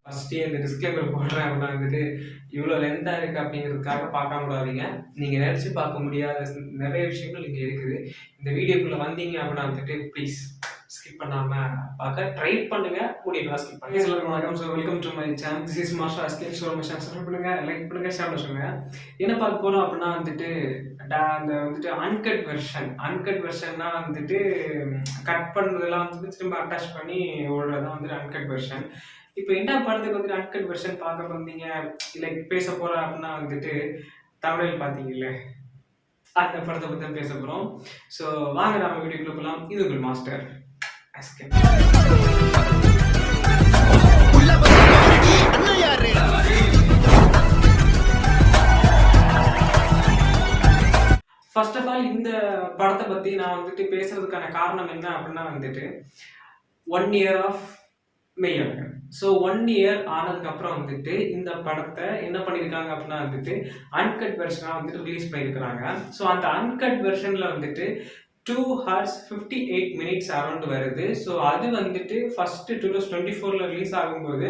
ஃபர்ஸ்டே இந்த டிஸ்க்ளைமர் போடுறேன் அப்படின்னா வந்துட்டு இவ்வளோ லென்த்தாக இருக்குது அப்படிங்கிறதுக்காக பார்க்காம விடாதீங்க. நீங்கள் நினச்சி பார்க்க முடியாத நிறைய விஷயங்கள் இங்கே இருக்குது. இந்த வீடியோக்குள்ளே வந்தீங்க அப்படின்னா வந்துட்டு ப்ளீஸ் ஸ்கிப் பண்ணாமல் பார்க்க ட்ரை பண்ணுங்க. முடியலாம் ஸ்கிப் பண்ணுங்க. சொல்லுங்க வணக்கம். So welcome to my channel. This is master Askin. So நம்ம சப்ஸ்கிரைப் பண்ணுங்க, லைக் பண்ணுங்க, ஷேர் பண்ண சொல்லுங்க. என்ன பார்க்க போகிறோம் அப்படின்னா வந்துட்டு அந்த வந்துட்டு அன்கட் வெர்ஷன்னா வந்துட்டு கட் பண்ணுறதெல்லாம் வந்துட்டு திரும்ப அட்டாச் பண்ணி ஓடுறதான் வந்துட்டு அன்கட் வெர்ஷன். இப்போ என்ன படத்துக்கு வந்துட்டு அன்கட் வெர்ஷன் பார்க்க வந்தீங்க இல்லை பேச போகிறோம் அப்படின்னா வந்துட்டு தமிழில் பார்த்தீங்கல்ல அந்த படத்தை பற்றி தான் பேச போகிறோம். ஸோ வாங்க நம்ம வீடியோக்குள்ள போகலாம். இது உங்கள் மாஸ்டர் அஸ்கின். ஃபர்ஸ்ட் ஆஃப் ஆல் இந்த படத்தை பற்றி நான் வந்துட்டு பேசுறதுக்கான காரணம் என்ன அப்படின்னா வந்துட்டு 1 year of Meiyazhagan. So 1 year ஆனதுக்கப்புறம் வந்துட்டு இந்த படத்தை என்ன பண்ணியிருக்காங்க அப்படின்னா வந்துட்டு அன்கட் வெர்ஷனாக வந்துட்டு ரிலீஸ் பண்ணியிருக்கிறாங்க. ஸோ அந்த அன்கட் வெர்ஷனில் வந்துட்டு 2 hours 58 minutes அரௌண்ட் வருது. ஸோ அது வந்துட்டு ஃபர்ஸ்ட் 2024 ரிலீஸ் ஆகும்போது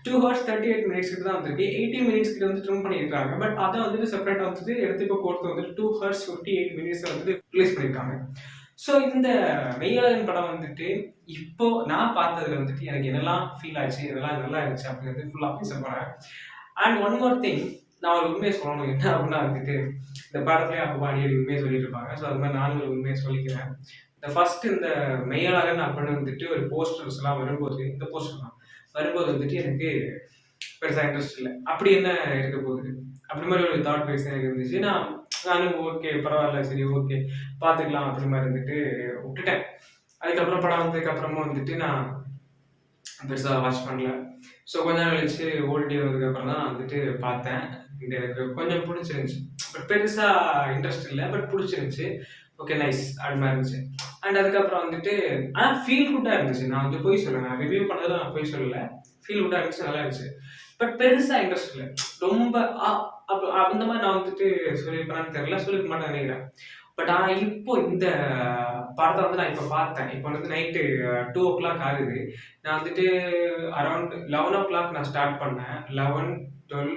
2 hours 38 minutes கிட்ட தான் வந்துருக்கு. 80 minutes கிட்ட வந்து ட்ரிம் பண்ணியிருக்காங்க. பட் அதை வந்துட்டு செப்பரேட்டாக வந்துட்டு எடுத்து இப்போ கோர்த்து வந்துட்டு 2 hours 58 minutes வந்துட்டு ரிலீஸ் பண்ணியிருக்காங்க. ஸோ இந்த மெய்யழகன் படம் வந்துட்டு இப்போ நான் பார்த்ததுல வந்துட்டு எனக்கு என்னெல்லாம் ஃபீல் ஆச்சு, இதெல்லாம் நல்லா இருந்துச்சு அப்படிங்கிறது ஃபுல்லாக பேச போகிறேன். அண்ட் ஒன் மோர் திங், நான் ஒரு உண்மையை சொல்லணும். என்ன அப்படின்னா வந்துட்டு இந்த படத்துலேயே அப்பா அடிக்கடி உண்மையை சொல்லிட்டு இருப்பாங்க. ஸோ அது மாதிரி நானும் ஒரு உண்மையை சொல்லிக்கிறேன். இந்த ஃபர்ஸ்ட் இந்த மெய்யழகன் அப்படின்னு வந்துட்டு ஒரு போஸ்டர்ஸ் எல்லாம் வரும்போது, இந்த போஸ்டர்லாம் வரும்போது வந்துட்டு எனக்கு பெருசாக இன்ட்ரெஸ்ட் இல்லை. அப்படி என்ன இருக்க போகுது அப்படி மாதிரி ஒரு தாட் வைஸ் எனக்கு இருந்துச்சு. நானும் ஓகே பரவாயில்ல, சரி ஓகே பார்த்துக்கலாம் அப்படி மாதிரி இருந்துட்டு விட்டுட்டேன். அதுக்கப்புறம் படம் வந்ததுக்கு அப்புறமும் வந்துட்டு நான் பெருசாக வாட்ச் பண்ணல. ஸோ கொஞ்ச நாள் கழிச்சு ஓடிடி வந்ததுக்கப்புறம் தான் வந்துட்டு பார்த்தேன். இது எனக்கு கொஞ்சம் பிடிச்சிருந்துச்சு. பட் பெருசாக இன்ட்ரெஸ்ட் இல்லை, பட் பிடிச்சிருந்துச்சு. ஓகே நைஸ் அது மாதிரி இருந்துச்சு. அண்ட் அதுக்கப்புறம் வந்துட்டு ஆனால் ஃபீல் குட்டாக இருந்துச்சு. நான் வந்து போய் சொல்லுவேன், நான் ரிவ்யூ பண்ணதில் நான் போய் சொல்லலை. ஃபீல் குட்டாக இருந்துச்சு, நல்லா இருந்துச்சு. பட் பெருசாக இன்ட்ரெஸ்ட் இல்லை. ரொம்ப அப்போ அந்த மாதிரி நான் வந்துட்டு சொல்லியிருப்பேன்னு தெரியல, சொல்லியிருக்க மாட்டேன் நினைக்கிறேன். பட் ஆனால் இப்போ இந்த படத்தை வந்து நான் இப்போ பார்த்தேன். இப்போ வந்து நைட்டு 2 o'clock ஆகுது. நான் வந்துட்டு அரௌண்ட் 11 o'clock நான் ஸ்டார்ட் பண்ணேன். 11, 12,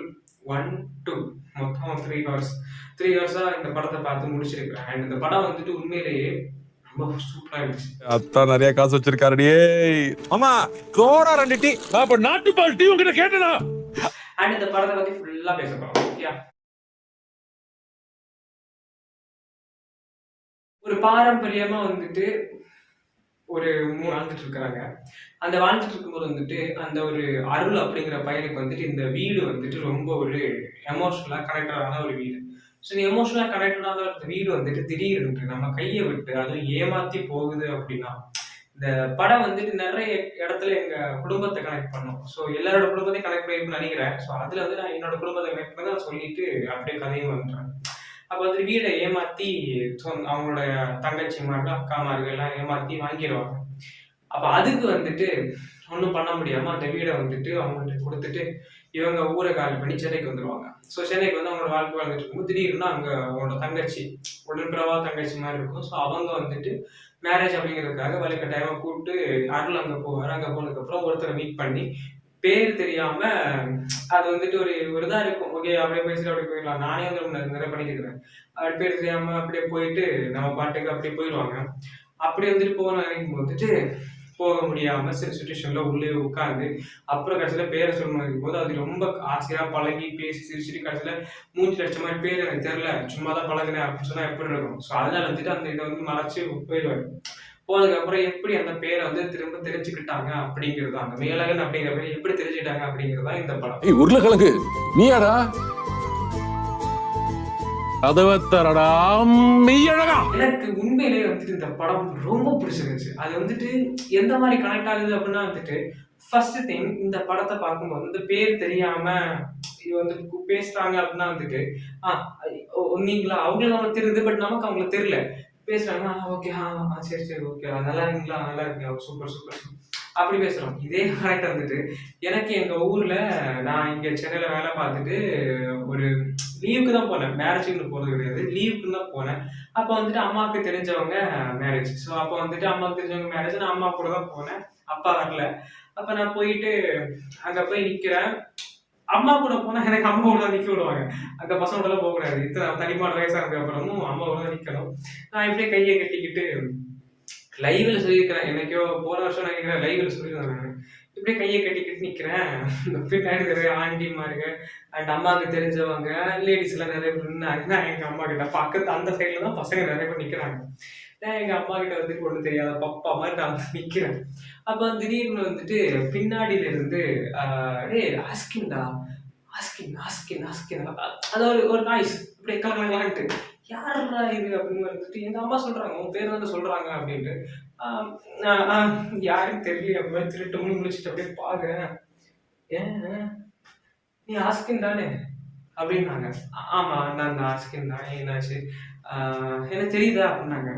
1, 2 மொத்தம் 3 hours இந்த படத்தை பார்த்து முடிச்சிருக்கிறேன். அண்ட் இந்த படம் வந்துட்டு உண்மையிலேயே ரொம்ப சூப்பரா இருந்துச்சு. அத்தான் நிறைய காசு வச்சிருக்காருடியே. ஆமா கோரா 2 டீ. அப்ப நாட்டு பால் டீ உங்ககிட்ட கேட்டனா. அண்ட் இந்த படத்தை பத்தி ஃபுல்லா பேச போறோம். ஓகே, ஒரு பாரம்பரியமா வந்துட்டு ஒரு வாழ்ந்துட்டு இருக்கிறாங்க. அந்த வாழ்ந்துட்டு இருக்கும்போது வந்துட்டு அந்த ஒரு அருள் அப்படிங்கிற பையனுக்கு வந்துட்டு இந்த வீடு வந்துட்டு ரொம்ப ஒரு எமோஷனலா கனெக்டடான ஒரு வீடு. ஸோ இந்த எமோஷனலா கனெக்டடான ஒரு வீடு வந்துட்டு திடீர்னு நம்ம கையை விட்டு அதுவும் ஏமாத்தி போகுது அப்படின்னா, இந்த படம் வந்துட்டு நிறைய இடத்துல எங்க குடும்பத்தை கனெக்ட் பண்ணும். ஸோ எல்லாரோட குடும்பத்தையும் கனெக்ட் பண்ணிருக்குன்னு நினைக்கிறேன். ஸோ அதுல வந்து நான் என்னோட குடும்பத்தை கனெக்ட் பண்ணி நான் சொல்லிட்டு அப்படியே கதையும் வந்துட்டேன். அப்போ வந்து வீடை ஏமாத்தி அவங்களோட தங்கச்சிமார்கள் அக்காமார்கள் எல்லாம் ஏமாத்தி வாங்கிடுவாங்க. அப்ப அதுக்கு வந்துட்டு ஒன்றும் பண்ண முடியாம அந்த வீடை வந்துட்டு அவங்கள்ட்ட கொடுத்துட்டு இவங்க ஊரை காலி பண்ணி சென்னைக்கு வந்துடுவாங்க. ஸோ சென்னைக்கு வந்து அவங்களோட வாழ்க்கை வாழ்ந்துட்டு இருக்கும்போது திடீர்னு அங்க அவங்களோட தங்கச்சி உடன்பிறவா தங்கச்சி மாதிரி இருக்கும். ஸோ அவங்க வந்துட்டு மேரேஜ் அப்படிங்கிறதுக்காக வலுக்கட்டாயமா கூப்பிட்டு அருள் அங்க போவார். அங்க போனதுக்கு அப்புறம் ஒருத்தரை மீட் பண்ணி பேர் தெரியாம அது வந்துட்டு ஒரு இதா இருக்கும். ஓகே அப்படியே பேசிட்டு அப்படியே போயிடலாம். நானே வந்து நிறைய பண்ணிட்டு இருக்கிறேன். பேர் தெரியாம அப்படியே போயிட்டு நம்ம பாட்டுக்கு அப்படியே போயிடுவாங்க. அப்படியே வந்துட்டு போன நினைக்கும் வந்துட்டு போக முடியாம சில சுச்சுவேஷன்ல உள்ளே உட்காந்து அப்புறம் கடைசியில பேரை சொல்லணும் போது அது ரொம்ப ஆசையா பழகி பேசி சிரிச்சுட்டு கடைசியில மூஞ்சி அடிச்ச மாதிரி பேர் எனக்கு தெரியல, சும்மாதான் பழகினேன் அப்படின்னு சொன்னா எப்படி இருக்கும். ஸோ அதனால வந்துட்டு அந்த இதை வந்து மறைச்சு போயிடுவாரு. போனதுக்கு அப்புறம் எப்படி அந்த பேரை வந்து திரும்ப தெரிஞ்சுக்கிட்டாங்க அப்படிங்கிறது, அந்த மெய்யழகன் அப்படிங்கிற பேரை எப்படி தெரிஞ்சுக்கிட்டாங்க அப்படிங்கிறதா இந்த படம். உருளைக்கிழங்கு நீயாடா எனக்கு உண்மையிலேயே வந்துட்டு இந்த படம் ரொம்ப பிடிச்சிருந்துச்சு. அது வந்துட்டு எந்த மாதிரி கனெக்ட் ஆகுது அப்படின்னா வந்துட்டு ஃபர்ஸ்ட் திங், இந்த படத்தை பார்க்கும்போது இந்த பேர் தெரியாம இது வந்து பேசுறாங்க அப்படின்னா வந்துட்டு நீங்களா அவங்களுக்கு அவங்க தெரியுது, பட் நமக்கு அவங்களுக்கு தெரியல. பேசுறாங்க ஓகே சரி ஓகே நல்லா இருக்கீங்களா, நல்லா இருக்கீங்க, சூப்பர் சூப்பர் அப்படி பேசுறோம். இதே கரெக்ட் வந்துட்டு எனக்கு எங்க ஊர்ல நான் இங்க சென்னையில வேலை பார்த்துட்டு ஒரு லீவுக்கு தான் போனேன். மேரேஜுக்குன்னு போறது கிடையாது. லீவுக்குன்னு தான் போனேன். அப்ப வந்துட்டு அம்மாவுக்கு தெரிஞ்சவங்க மேரேஜ். ஸோ அப்ப வந்துட்டு அம்மாவுக்கு தெரிஞ்சவங்க மேரேஜ். நான் அம்மா கூட தான் போனேன். அப்பா வரல. அப்ப நான் போயிட்டு அங்க போய் நிக்கிறேன். அம்மா கூட போனா எனக்கு அம்மா கூட தான் நிக்க விடுவாங்க. அந்த பசங்க கூட போகக்கூடாது. இத்தனை தனிமாட வயசானதுக்கு அப்புறமும் அம்மா கூட தான் நிக்கணும். நான் இப்படியே கையை கட்டிக்கிட்டு லைவ்ல சொல்லியிருக்கிறேன். என்னைக்கோ போன வருஷம் நினைக்கிறேன் லைவ்ல சொல்லியிருந்தேன் நானு. இப்படியே கையை கட்டிக்கிட்டு நிக்கிறேன். பின்னாடி நிறைய ஆண்டிமாருங்க அண்ட் அம்மாவுக்கு தெரிஞ்சவங்க லேடிஸ் எல்லாம் நிறைய பேர் நின்னாங்க. நான் எங்க அம்மா கிட்ட பக்கத்து அந்த சைட்ல தான் பசங்க நிறைய பேர் நிக்கிறாங்க. நான் எங்க அம்மா கிட்ட வந்துட்டு ஒண்ணும் தெரியாத பப்பா மாதிரி நான் வந்து நிக்கிறேன். அப்ப திடீர்னு வந்துட்டு பின்னாடியில இருந்து டேய் ஆஸ்கின்டா ஆஸ்கின் ஆஸ்கின் ஆஸ்கின் அது ஒரு நாய்ஸ் இப்படியே கலக்கலான்ட்டு யாரா இது அப்படின்னு வந்துட்டு எங்க அம்மா சொல்றாங்க உன் பேர் தானே சொல்றாங்க அப்படின்ட்டு யாருன்னு தெரியல அப்படின்னு திருட்டு முடி முடிச்சுட்டு அப்படியே பாக்குறேன். ஏன் நீ ஆஸ்கின் தானே அப்படின்னாங்க. ஆமா நான் தான் ஆஸ்கின் தான். என்னாச்சு எனக்கு தெரியுதா அப்படின்னாங்க.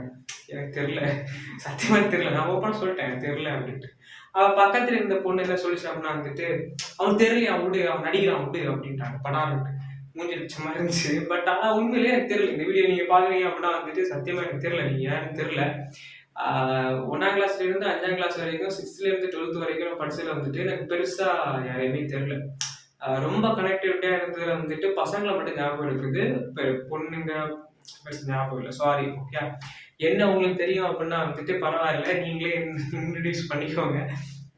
எனக்கு தெரியல, சத்தியமா தெரியல. நான் ஓப்பனா சொல்லிட்டேன் எனக்கு தெரியல அப்படின்ட்டு. அவ பக்கத்துல இருந்த பொண்ணு என்ன சொல்லிச்சு அப்படின்னா வந்துட்டு அவன் தெரியல விடு அவன் நடிக்கிறான் விடு அப்படின்ட்டாங்க. படாருன்ட்டு மூஞ்சி அடிச்ச மாதிரி இருந்துச்சு. பட் ஆனா உண்மையிலேயே எனக்கு தெரியல. இந்த வீடியோ நீங்க பாக்குறீங்க அப்படின்னா வந்துட்டு சத்தியமா எனக்கு தெரியல. நீங்க யாருன்னு தெரியல. 1ஆம் கிளாஸ்ல இருந்து 5ஆம் கிளாஸ் வரைக்கும் 6th இருந்து 12th வரைக்கும் படிச்சதுல வந்துட்டு எனக்கு பெருசா யாரையுமே தெரியல. ரொம்ப கனெக்டிவிட்டியா இருந்ததுல வந்துட்டு பசங்களை மட்டும் ஞாபகம் இருக்குது. பொண்ணுங்க ஞாபகம் இல்லை. சாரி. ஓகே, என்ன உங்களுக்கு தெரியும் அப்படின்னா வந்துட்டு பரவாயில்ல, நீங்களே இன்ட்ரடியூஸ் பண்ணிக்கோங்க.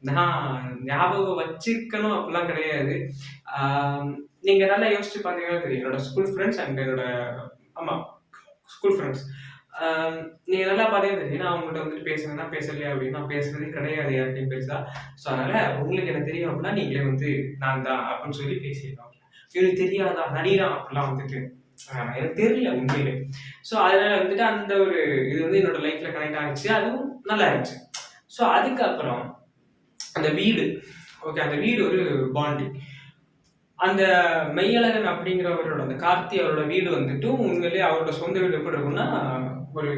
நான் ஞாபகம் வச்சிருக்கணும் அப்படிலாம் கிடையாது. நீங்க நல்லா யோசிச்சு பார்த்தீங்கன்னா தெரியும். என்னோட ஸ்கூல் ஃப்ரெண்ட்ஸ் அண்ட் என்னோட ஆமா ஸ்கூல் ஃப்ரெண்ட்ஸ் நீங்க நல்லா பார்த்தீங்கன்னா தெரியும். நான் அவங்கள்ட்ட வந்துட்டு பேசுவேன்னா பேசலையா அப்படின்னு நான் பேசுறதே கிடையாது யார்கிட்டையும் பெருசா. ஸோ அதனால உங்களுக்கு என்ன தெரியும் அப்படின்னா நீங்களே வந்து நான் தான் அப்படின்னு சொல்லி பேசிடலாம். எனக்கு தெரியாதா நடிகரான் அப்படிலாம் வந்துட்டு எனக்கு தெரியல உண்மையிலே. ஸோ அதனால வந்துட்டு அந்த ஒரு இது வந்து என்னோட லைஃப்ல கனெக்ட் ஆகிடுச்சு. அதுவும் நல்லா இருந்துச்சு. ஸோ அதுக்கப்புறம் அந்த வீடு ஓகே, அந்த வீடு ஒரு பாண்டிங். அந்த மெய்யழகன் அப்படிங்கிறவரோட அந்த கார்த்தி அவரோட வீடு வந்துட்டு உண்மையிலேயே அவரோட சொந்த வீடு எப்படி இருக்கும்னா ஒரு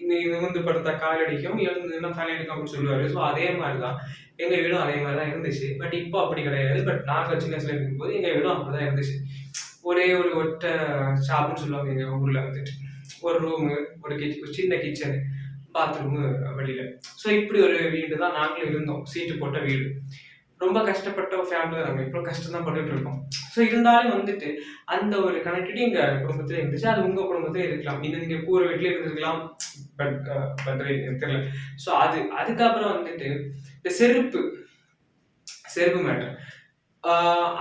இது வந்து படுத்தா கால் அடிக்கும், எழுந்துன்னா தலை அடிக்கும் அப்படின்னு சொல்லுவாரு. ஸோ அதே மாதிரிதான் எங்க வீடும் அதே மாதிரிதான் இருந்துச்சு. பட் இப்போ அப்படி கிடையாது. பட் நாங்க சின்ன வயசுல இருக்கும்போது எங்க வீடும் அப்படிதான் இருந்துச்சு. ஒரே ஒரு ஒற்றை ஷாப்னு சொல்லுவாங்க எங்க ஊர்ல வந்துட்டு. ஒரு ரூமு, ஒரு சின்ன கிச்சனு, பாத்ரூமு வெளியில. ஸோ இப்படி ஒரு வீடு தான் நாங்களும் இருந்தோம். சீட்டு போட்ட வீடு. ரொம்ப கஷ்டப்பட்ட ஒரு ஃபேமிலி நாங்கள் இப்போ கஷ்டம் தான் பட்டுட்டு இருக்கோம். ஸோ இருந்தாலும் வந்துட்டு அந்த ஒரு கனெக்டிவிட்டி எங்க குடும்பத்துல இருந்துச்சு. அது உங்க குடும்பத்திலே இருக்கலாம். இன்னும் நீங்க கூரை வீட்லயே இருந்திருக்கலாம். பட் தெரியல. ஸோ அதுக்கப்புறம் வந்துட்டு இந்த செருப்பு மேட்டர்.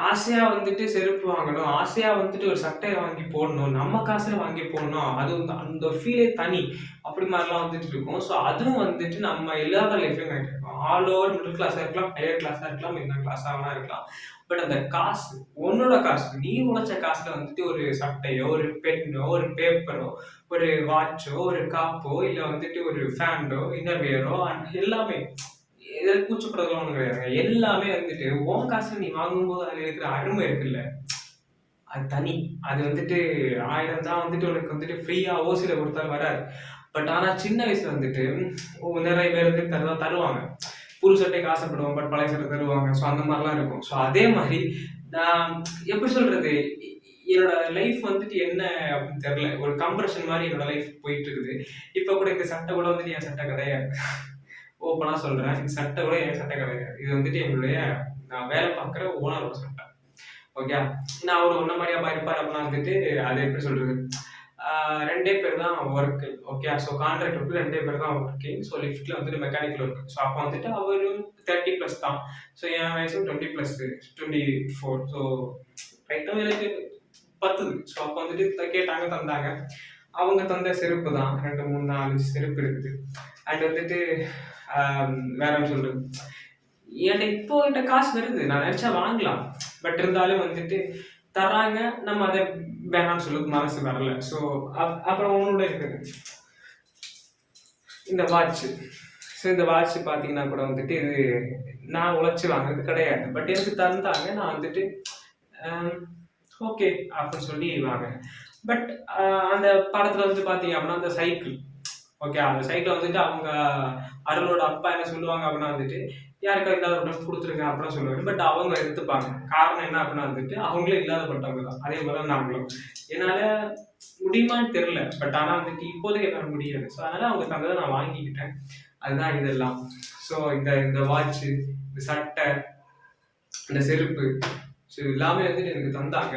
ஆசையா வந்துட்டு செருப்பு வாங்கணும், ஆசையா வந்துட்டு ஒரு சட்டையை வாங்கி போடணும், நம்ம காசுல வாங்கி போடணும். அது வந்து அந்த ஒரு ஃபீலே தனி. அப்படி மாதிரிலாம் வந்துட்டு இருக்கும். ஸோ அதுவும் வந்துட்டு நம்ம எல்லாரோட லைஃப்லயும் கனெக்ட் இருக்கும். ஆல் ஓவர் மிடில் கிளாஸா இருக்கலாம், ஹையர் கிளாஸா இருக்கலாம், என்ன கிளாஸா வேணா இருக்கலாம். பட் அந்த காசு உன்னோட காசு, நீ உழைச்ச காசுல வந்துட்டு ஒரு சட்டையோ, ஒரு பென்னோ, ஒரு பேப்பரோ, ஒரு வாட்சோ, ஒரு காப்போ, இல்ல வந்துட்டு ஒரு ஃபேண்டோ, இன்னர்வியரோ எல்லாமே எதாவது கூச்சப்படுறதுலாம் ஒன்றும் கிடையாதுங்க. எல்லாமே வந்துட்டு உன் காசுல நீ வாங்கும்போது அதுல இருக்கிற அருமை இருக்குல்ல, அது தனி. அது வந்துட்டு 1000 தான் வந்துட்டு உனக்கு வந்துட்டு ஃப்ரீயா ஓசில கொடுத்தாலும் வராது. பட் ஆனா சின்ன வயசுல வந்துட்டு நிறைய பேருக்கு தருவாங்க. புது சட்டைக்கு ஆசைப்படுவோம், பட் பழைய சட்டை தருவாங்க. ஸோ அந்த மாதிரிலாம் இருக்கும். ஸோ அதே மாதிரி நான் எப்படி சொல்றது, என்னோட லைஃப் வந்துட்டு என்ன அப்படின்னு தெரியல. ஒரு கம்ப்ரெஷன் மாதிரி என்னோட லைஃப் போயிட்டு இருக்குது. இப்ப கூட இந்த சட்டை கூட வந்துட்டு என் சட்டை கிடையாது. ஓப்பனா சொல்றேன். இந்த சட்டை கூட என் சட்டை கிடையாது. இது வந்துட்டு எங்களுடைய நான் வேலை பார்க்குற ஓனரோட சட்டை. ஓகே, நான் அவர் ஒன்ன மாதிரியா இருப்பார் அப்படின்னா வந்துட்டு அது எப்படி சொல்றது, 2 பேர் தான் work. Okay, so contract work 2 பேர் தான் ஒர்க்கிங். ஸோ லிஃப்ட்ல வந்துட்டு மெக்கானிக்கல் ஒர்க். ஸோ அப்போ வந்துட்டு அவரு 30+ தான். ஸோ என் வயசு 20+, 24. ஸோ ரைட்டாக எனக்கு 10. ஸோ அப்போ வந்துட்டு கேட்டாங்க, தந்தாங்க. அவங்க தந்த செருப்பு தான் 2, 3, 4 செருப்பு இருக்குது. அண்ட் வந்துட்டு வேற என்ன சொல்றது, என்கிட்ட காசு வருது, நான் நினைச்சா வாங்கலாம். பட் இருந்தாலும் வந்துட்டு தராங்க, நம்ம அதை வேணாம்னு சொல்லுறது மனசு வரல. ஸோ அப்புறம் உன்னோட இருக்குது இந்த வாட்ச். ஸோ இந்த வாட்ச் பார்த்தீங்கன்னா கூட வந்துட்டு இது நான் உழைச்சி வாங்குறது கிடையாது. பட் எனக்கு தந்தாங்க, நான் வந்துட்டு ஓகே அப்படின்னு சொல்லி வாங்கினேன். பட் அந்த படத்துல வந்து பார்த்தீங்க அப்படின்னா அந்த சைக்கிள் ஓகே, அந்த சைட்ல வந்துட்டு அவங்க அருளோட அப்பா என்ன சொல்லுவாங்க அப்படின்னா வந்துட்டு, யாருக்கா இல்லாத ட்ரெஸ் கொடுத்துருங்க அப்படின்னு சொல்லுவாரு. பட் அவங்க எடுத்துப்பாங்க. காரணம் என்ன அப்படின்னா வந்துட்டு, அவங்களே இல்லாதப்பட்டவங்க தான். அதே போல தான் நாங்களும். என்னால முடியுமான்னு தெரியல. பட் ஆனா வந்துட்டு இப்போதைக்கு என்னால முடியாது. ஸோ அதனால அவங்க தந்ததை நான் வாங்கிக்கிட்டேன். அதுதான் இதெல்லாம். ஸோ இந்த இந்த வாட்சு, இந்த சட்டை, இந்த செருப்பு, ஸோ எல்லாமே வந்துட்டு எனக்கு தந்தாங்க.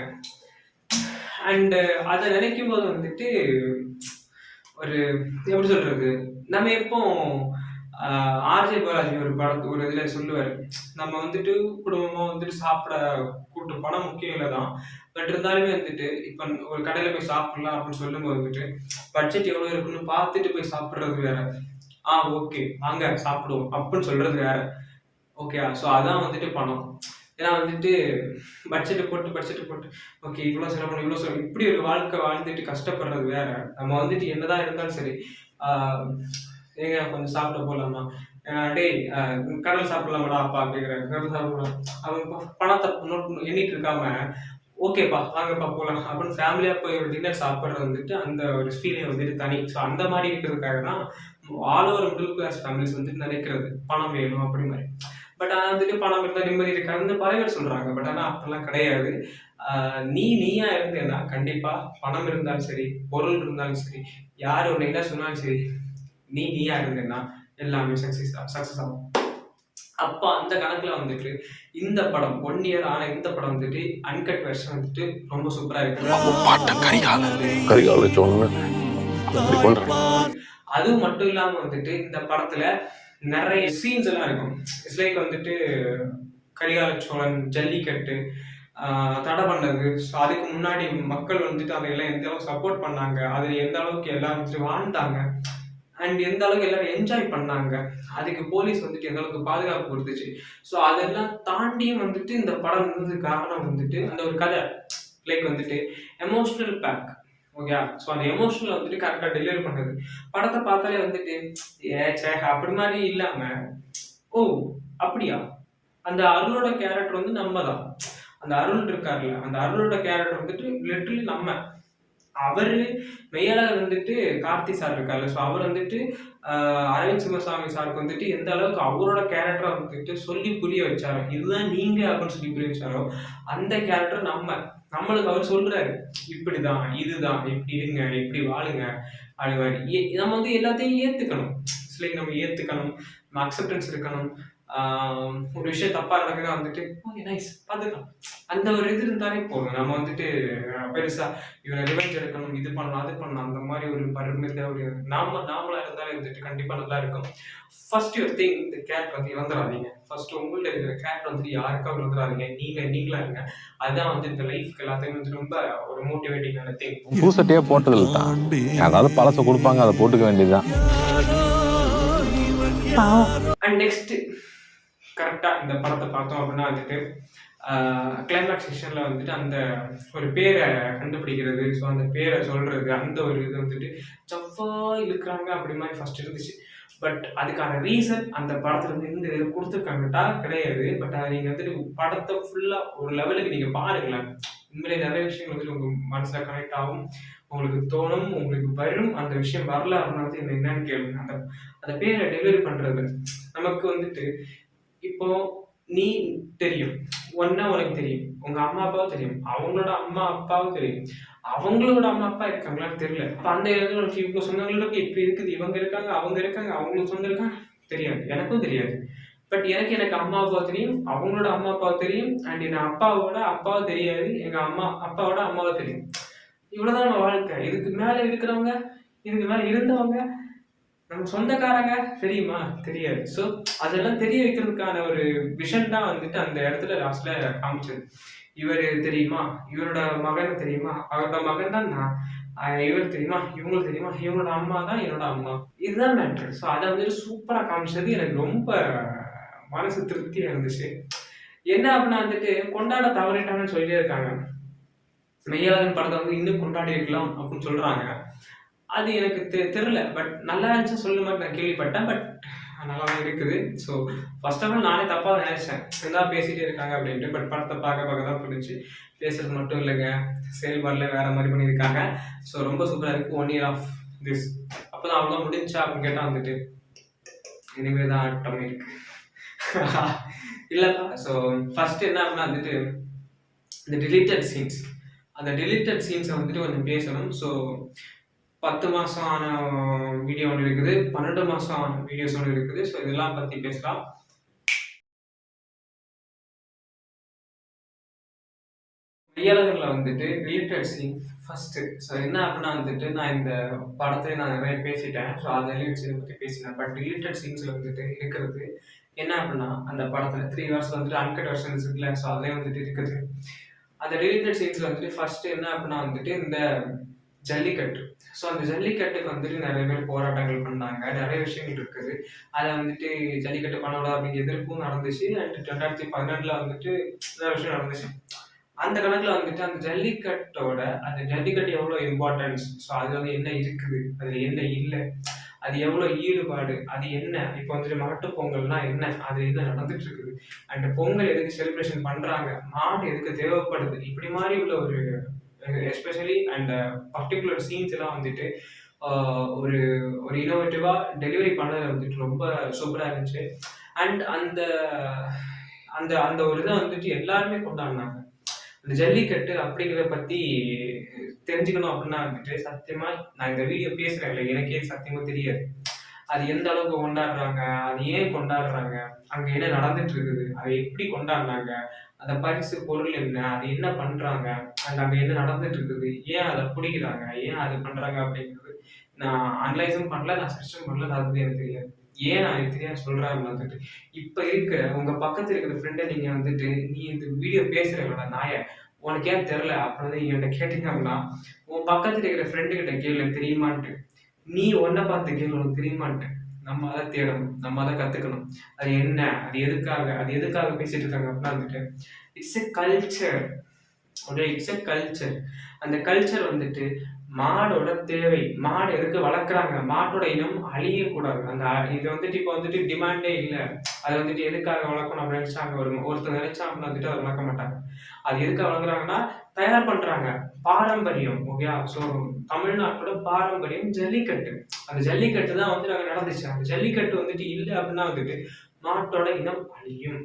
அண்ட் அதை நினைக்கும் போது வந்துட்டு ஒரு எப்படி சொல்றது, நம்ம எப்போ ஆர்ஜே பாலாஜி ஒரு இதுல சொல்லுவாரு, நம்ம வந்துட்டு குடும்பமா வந்துட்டு சாப்பிட கூட்டு பணம் முக்கியம் இல்லதான். பட் இருந்தாலுமே வந்துட்டு இப்ப ஒரு கடையில போய் சாப்பிடலாம் அப்படின்னு சொல்லும்போது வந்துட்டு பட்ஜெட் எவ்வளவு இருக்குன்னு பார்த்துட்டு போய் சாப்பிடுறது வேற. ஓகே வாங்க சாப்பிடுவோம் அப்படின்னு சொல்றது வேற. ஓகே, ஸோ அதான் வந்துட்டு பணம். ஏன்னா வந்துட்டு பட்ஜெட் போட்டு ஓகே இவ்வளோ செலவு பண்ணணும், இவ்வளோ செலவு, இப்படி ஒரு வாழ்க்கை வாழ்ந்துட்டு கஷ்டப்படுறது வேற. நம்ம வந்துட்டு என்னதான் இருந்தாலும் சரி, ஏங்க கொஞ்சம் சாப்பிட போகலாமா, டேய் கடல் சாப்பிடலாமாடா அப்பா கேட்குறாரு, கடல் சாப்பிடலாம், அவங்க பணத்தை நோட் எண்ணிட்டு இருக்காம ஓகேப்பா வாங்கப்பா போகலாம் அப்படின்னு ஃபேமிலியாக போய் ஒரு டின்னர் சாப்பிட்றது வந்துட்டு அந்த ஒரு ஃபீலிங் வந்துட்டு தனி. ஸோ அந்த மாதிரி இருக்கிறதுக்காக தான் all over middle class families வந்துட்டு நினைக்கிறது பணம் வேணும் அப்படி மாதிரி. பட் ஆனால் வந்துட்டு பணம் இருந்தால் நிம்மதி இருக்காதுன்னு பல பேர் சொல்கிறாங்க. பட் ஆனால் அப்படிலாம் கிடையாது. நீயா இருந்தேன்னா கண்டிப்பாக பணம் இருந்தாலும் சரி, பொருள் இருந்தாலும் சரி, யார் ஒன்று என்ன சொன்னாலும் சரி, நீயா இருந்தேன்னா எல்லாமே சக்ஸஸ் ஆகும். அப்போ அந்த கணக்குல வந்துட்டு இந்த படம் 1 இயர் ஆன இந்த படம் வந்துட்டு அன்கட் வெர்ஷன் வந்துட்டு ரொம்ப சூப்பரா இருக்கு. அது மட்டும் இல்லாம வந்துட்டு இந்த படத்துல நிறைய சீன்ஸ் எல்லாம் இருக்கும். இட்ஸ் லைக் வந்துட்டு கரிகால சோழன், ஜல்லிக்கட்டு, தடை பண்ணது. ஸோ அதுக்கு முன்னாடி மக்கள் வந்துட்டு அதையெல்லாம் எந்த அளவுக்கு சப்போர்ட் பண்ணாங்க, அதுல எந்த அளவுக்கு எல்லாம் வந்துட்டு வாழ்ந்தாங்க, அண்ட் எந்த அளவுக்கு எல்லாரும் என்ஜாய் பண்ணாங்க, அதுக்கு போலீஸ் வந்துட்டு எந்த அளவுக்கு பாதுகாப்பு கொடுத்துச்சு. ஸோ அதெல்லாம் தாண்டியும் வந்துட்டு இந்த படம் இருந்ததுக்கு காரணம் வந்துட்டு அந்த ஒரு கதை, லைக் வந்துட்டு எமோஷனல் பேக். ஓகே, ஸோ அந்த எமோஷனல் வந்துட்டு கரெக்டாக டெலிவரி பண்ணது. படத்தை பார்த்தாலே வந்துட்டு ஏச்சே அப்படி மாதிரி இல்லாம, ஓ அப்படியா, அந்த அருளோட கேரக்டர் வந்து நம்ம தான். அந்த அருள் இருக்காருல்ல, அந்த அருளோட கேரக்டர் வந்துட்டு லிட்டரலி நம்ம. அவரு மெய்யழகன் வந்துட்டு கார்த்தி சார் இருக்காரு. ஸோ அவர் வந்துட்டு அரவிந்த் சிவசாமி சாருக்கு வந்துட்டு எந்த அளவுக்கு அவரோட கேரக்டரை வந்துட்டு சொல்லி புரிய வச்சாரோ, இதுதான் நீங்க அப்படின்னு சொல்லி புரிய வச்சாரோ, அந்த கேரக்டர் நம்மளுக்கு அவர் சொல்றாரு, இப்படிதான், இதுதான், இப்படி இருங்க, இப்படி வாழுங்க, அது மாதிரி நம்ம வந்து எல்லாத்தையும் ஏத்துக்கணும். லைக் நம்ம ஏத்துக்கணும், நம்ம அக்செப்டன்ஸ் இருக்கணும். ஒரு விஷயம் தப்பா நடக்குதுன்னா வந்துட்டு ஓகே நைஸ் பார்த்துக்கலாம், அந்த ஒரு இது இருந்தாலே போதும். நம்ம வந்துட்டு பெருசா இவனை ரிவெஞ்ச் எடுக்கணும், இது பண்ணணும், அது பண்ணணும், அந்த மாதிரி ஒரு பருமத்தை ஒரு நாமளா இருந்தாலே வந்துட்டு கண்டிப்பா நல்லா இருக்கும். ஃபர்ஸ்ட் யூர் திங், இந்த கேரக்டர் வந்து இழந்துடாதீங்க. ஃபர்ஸ்ட் உங்கள்ட்ட இருக்கிற கேரக்டர் வந்துட்டு யாருக்காக இழந்துடாதீங்க, நீங்களா இருங்க. அதுதான் வந்து இந்த லைஃப்க்கு எல்லாத்தையும் வந்து ரொம்ப ஒரு மோட்டிவேட்டிங்கான திங். பூசட்டியே போட்டதில்ல தான், அதாவது பழச கொடுப்பாங்க, அதை போட்டுக்க வேண்டியதுதான். அண்ட் நெக்ஸ்ட் கரெக்டா இந்த படத்தை பார்த்தோம் அப்படின்னா வந்துட்டு கிளைமேக்ஸ் செக்ஷன்ல வந்துட்டு அந்த ஒரு பேரை கண்டுபிடிக்கிறது, ஸோ அந்த பேரை சொல்றது, அந்த ஒரு இது வந்துட்டு சஃபா இழுக்கிறாங்க அப்படி மாதிரி ஃபர்ஸ்ட் இருந்துச்சு. பட் அதுக்கான ரீசன் அந்த படத்துல இருந்து இந்த இதில் கொடுத்துருக்காங்கட்டா கிடையாது. பட் அதை நீங்க வந்துட்டு படத்தை ஃபுல்லா ஒரு லெவலுக்கு நீங்க பாருங்களேன், உண்மையிலே நிறைய விஷயங்கள் வந்துட்டு உங்க மனசுல கனெக்ட் ஆகும், உங்களுக்கு தோணும், உங்களுக்கு வரும். அந்த விஷயம் வரல அப்படின்னா வந்து என்னன்னு கேளுங்க. அந்த பேரை டெலிவரி பண்றது நமக்கு வந்துட்டு இப்போ நீ தெரியும், ஒன்னா உனக்கு தெரியும், உங்க அம்மா அப்பாவும் தெரியும், அவங்களோட அம்மா அப்பாவும் தெரியும், அவங்களோட அம்மா அப்பா இருக்காங்களான்னு தெரியல. அப்ப அந்த இடத்துல இவங்க சொந்தங்களுக்கு இப்படி இருக்குது, இவங்க இருக்காங்க, அவங்க இருக்காங்க, அவங்களுக்கு சொந்தம் இருக்காங்க தெரியாது, எனக்கும் தெரியாது. பட் எனக்கு அம்மா அப்பாவை தெரியும், அவங்களோட அம்மா அப்பாவை தெரியும், அண்ட் என் அப்பாவோட அப்பாவை தெரியாது, எங்க அம்மா அப்பாவோட அம்மாவை தெரியும். இவ்வளவுதான் நம்ம வாழ்க்கை. இதுக்கு மேல இருக்கிறவங்க, இதுக்கு மேல இருந்தவங்க, நம்ம சொந்தக்காரங்க தெரியுமா, தெரியாது. ஸோ அதெல்லாம் தெரிய வைக்கிறதுக்கான ஒரு விஷன் தான் வந்துட்டு அந்த இடத்துல லாஸ்ட்ல காமிச்சது. இவர் தெரியுமா, இவரோட மகன் தெரியுமா, அவரோட மகன் தான் நான், இவர் தெரியுமா, இவங்களுக்கு தெரியுமா, இவங்களோட அம்மா தான் என்னோட அம்மா, இதுதான் மேட்ரு. ஸோ அதை வந்துட்டு சூப்பரா காமிச்சது. எனக்கு ரொம்ப மனசு திருப்தியா இருந்துச்சு. என்ன அப்படின்னா வந்துட்டு கொண்டாட தவறிட்டாங்கன்னு சொல்லிட்டே இருக்காங்க. மெய்யழகன் படத்தை வந்து இன்னும் கொண்டாடி இருக்கலாம் அப்படின்னு சொல்றாங்க. அது எனக்கு தெரியல. பட் நல்லா இருந்துச்சு சொல்ல மாதிரி நான் கேள்விப்பட்டேன். பட் நல்லா தான் இருக்குது. ஸோ ஃபர்ஸ்ட் ஆஃப் ஆல் நானே தப்பாக நினைச்சேன், என்ன பேசிட்டே இருக்காங்க அப்படின்ட்டு. பட் படத்தை பார்க்க தான் புரிஞ்சு, பேசுறது மட்டும் இல்லைங்க, செயல்பாடுல வேற மாதிரி பண்ணியிருக்காங்க. ஸோ ரொம்ப சூப்பராக இருக்கு. 1 year ஆஃப் திஸ் அப்பதான் அவ்வளோ முடிஞ்சா அப்படின்னு கேட்டா வந்துட்டு இனிமேதான் ஆட்டம் இருக்கு. இல்லப்பா. ஸோ ஃபர்ஸ்ட் என்ன அப்படின்னா வந்துட்டு இந்த டிலீட்டட் சீன்ஸ், அந்த டிலீட்டட் சீன்ஸை வந்துட்டு கொஞ்சம் பேசணும். ஸோ 10 மாசம் ஆன வீடியோ ஒன்று இருக்குது, 12 மாசம் ஆன வீடியோஸ் ஒன்று இருக்குது. ஸோ இதெல்லாம் பத்தி பேசலாம். மெய்யழகன்ல வந்துட்டு டிலீட்டட் சீன் ஃபர்ஸ்ட். ஸோ என்ன அப்படின்னா வந்துட்டு நான் இந்த படத்துல நான் நிறைய பேசிட்டேன். ஸோ அதை டிலீட் சீன் பத்தி பேசினேன். பட் டிலீட்டட் சீன்ஸ்ல வந்துட்டு இருக்கிறது என்ன அப்படின்னா அந்த படத்துல 3 ஹவர்ஸ்ல வந்துட்டு அன்கட் வெர்ஷன்ஸ் இருக்குல்ல. ஸோ அதுலேயே வந்துட்டு இருக்குது. அந்த டிலீட்டட் சீன்ஸ்ல வந்துட்டு ஃபர்ஸ்ட் என்ன அப்படின்னா வந்துட்டு இந்த ஜல்லிக்கட்டு. ஸோ அந்த ஜல்லிக்கட்டுக்கு வந்துட்டு நிறைய பேர் போராட்டங்கள் பண்ணாங்க, நிறைய விஷயங்கள் இருக்குது. அதை வந்துட்டு ஜல்லிக்கட்டு பண்ணக்கூடாது அப்படிங்கிற எதிர்ப்பும் நடந்துச்சு. அண்ட் 2018 வந்துட்டு நிறைய விஷயம் நடந்துச்சு. அந்த கணக்குல வந்துட்டு அந்த ஜல்லிக்கட்டோட அந்த ஜல்லிக்கட்டு எவ்வளோ இம்பார்ட்டன்ஸ், ஸோ அது வந்து என்ன இருக்குது, அதுல என்ன இல்லை, அது எவ்வளோ ஈடுபாடு, அது என்ன, இப்போ வந்துட்டு மாட்டு பொங்கல்னா என்ன, அது என்ன நடந்துட்டு இருக்குது, அண்ட் பொங்கல் எதுக்கு செலிப்ரேஷன் பண்றாங்க, மாடு எதுக்கு தேவைப்படுது, இப்படி மாதிரி உள்ள ஒரு எஸ்பெஷலி அண்ட் பர்டிகுலர் சீன்ஸ் எல்லாம் வந்துட்டு ஒரு ஒரு இனோவேட்டிவா டெலிவரி பண்ணது வந்துட்டு ரொம்ப சூப்பரா இருந்துச்சு. அண்ட் அந்த அந்த அந்த ஒரு இதை வந்துட்டு எல்லாருமே கொண்டாடினாங்க. இந்த ஜல்லிக்கட்டு அப்படிங்கிறத பத்தி தெரிஞ்சுக்கணும் அப்படின்னா வந்துட்டு சத்தியமா நான் இந்த வீடியோ பேசுறேன் இல்லை, எனக்கே சத்தியமா தெரியாது அது எந்த அளவுக்கு கொண்டாடுறாங்க, அது ஏன் கொண்டாடுறாங்க, அங்க என்ன நடந்துட்டு இருக்குது, அதை எப்படி கொண்டாடுறாங்க, அந்த பரிசு பொருள் என்ன, அது என்ன பண்றாங்க, அங்க என்ன நடந்துட்டு இருக்குது, ஏன் அதை பிடிக்கிறாங்க, ஏன் அது பண்றாங்க அப்படிங்கிறது நான் அனலைஸும் பண்ணல, நான் சர்ச்சும் பண்ணல. அது வந்து எனக்கு தெரியாது. ஏன் நான் இது தெரியாது சொல்றேன் வந்துட்டு இப்ப இருக்கிற உங்க பக்கத்துல இருக்கிற ஃப்ரெண்டை நீங்க வந்துட்டு நீ இந்த வீடியோ பேசுறவங்களோட நாய உனக்கு ஏன் தெரியல அப்படின்னு என்கிட்ட கேட்டீங்க அப்படின்னா உன் பக்கத்துல இருக்கிற ஃப்ரெண்டு கிட்ட கேள்வி தெரியுமான்ட்டு, நீ ஒன்ன பார்த்து கேள்வி உனக்கு தெரியுமான்ட்டு. நம்ம அதை தேடணும், நம்ம அதை கத்துக்கணும். அது என்ன, அது எதுக்காக பேசிட்டு இருக்காங்க அப்படின்னா வந்துட்டு it's a culture. Okay, it's a culture. அந்த கல்ச்சர் வந்துட்டு மாடோட தேவை, மாடு எதுக்கு வளர்க்குறாங்க, மாட்டோட இனம் அழியக்கூடாது. அந்த இது வந்துட்டு இப்போ வந்துட்டு டிமாண்டே இல்லை. அது வந்துட்டு எதுக்காக வளர்க்கணும் அப்படின்னு நினைச்சாங்க, ஒருத்தர் நினைச்சா அப்படின்னு வந்துட்டு அதை வளர்க்க மாட்டாங்க. அது எதுக்காக வளர்க்குறாங்கன்னா தயார் பண்றாங்க, பாரம்பரியம். ஓகே, ஸோ தமிழ்நாட்டோட பாரம்பரியம் ஜல்லிக்கட்டு. அந்த ஜல்லிக்கட்டு தான் வந்துட்டு அங்கே நடந்துச்சு. அந்த ஜல்லிக்கட்டு வந்துட்டு இல்லை அப்படின்னா வந்துட்டு மாட்டோட இனம் அழியும்.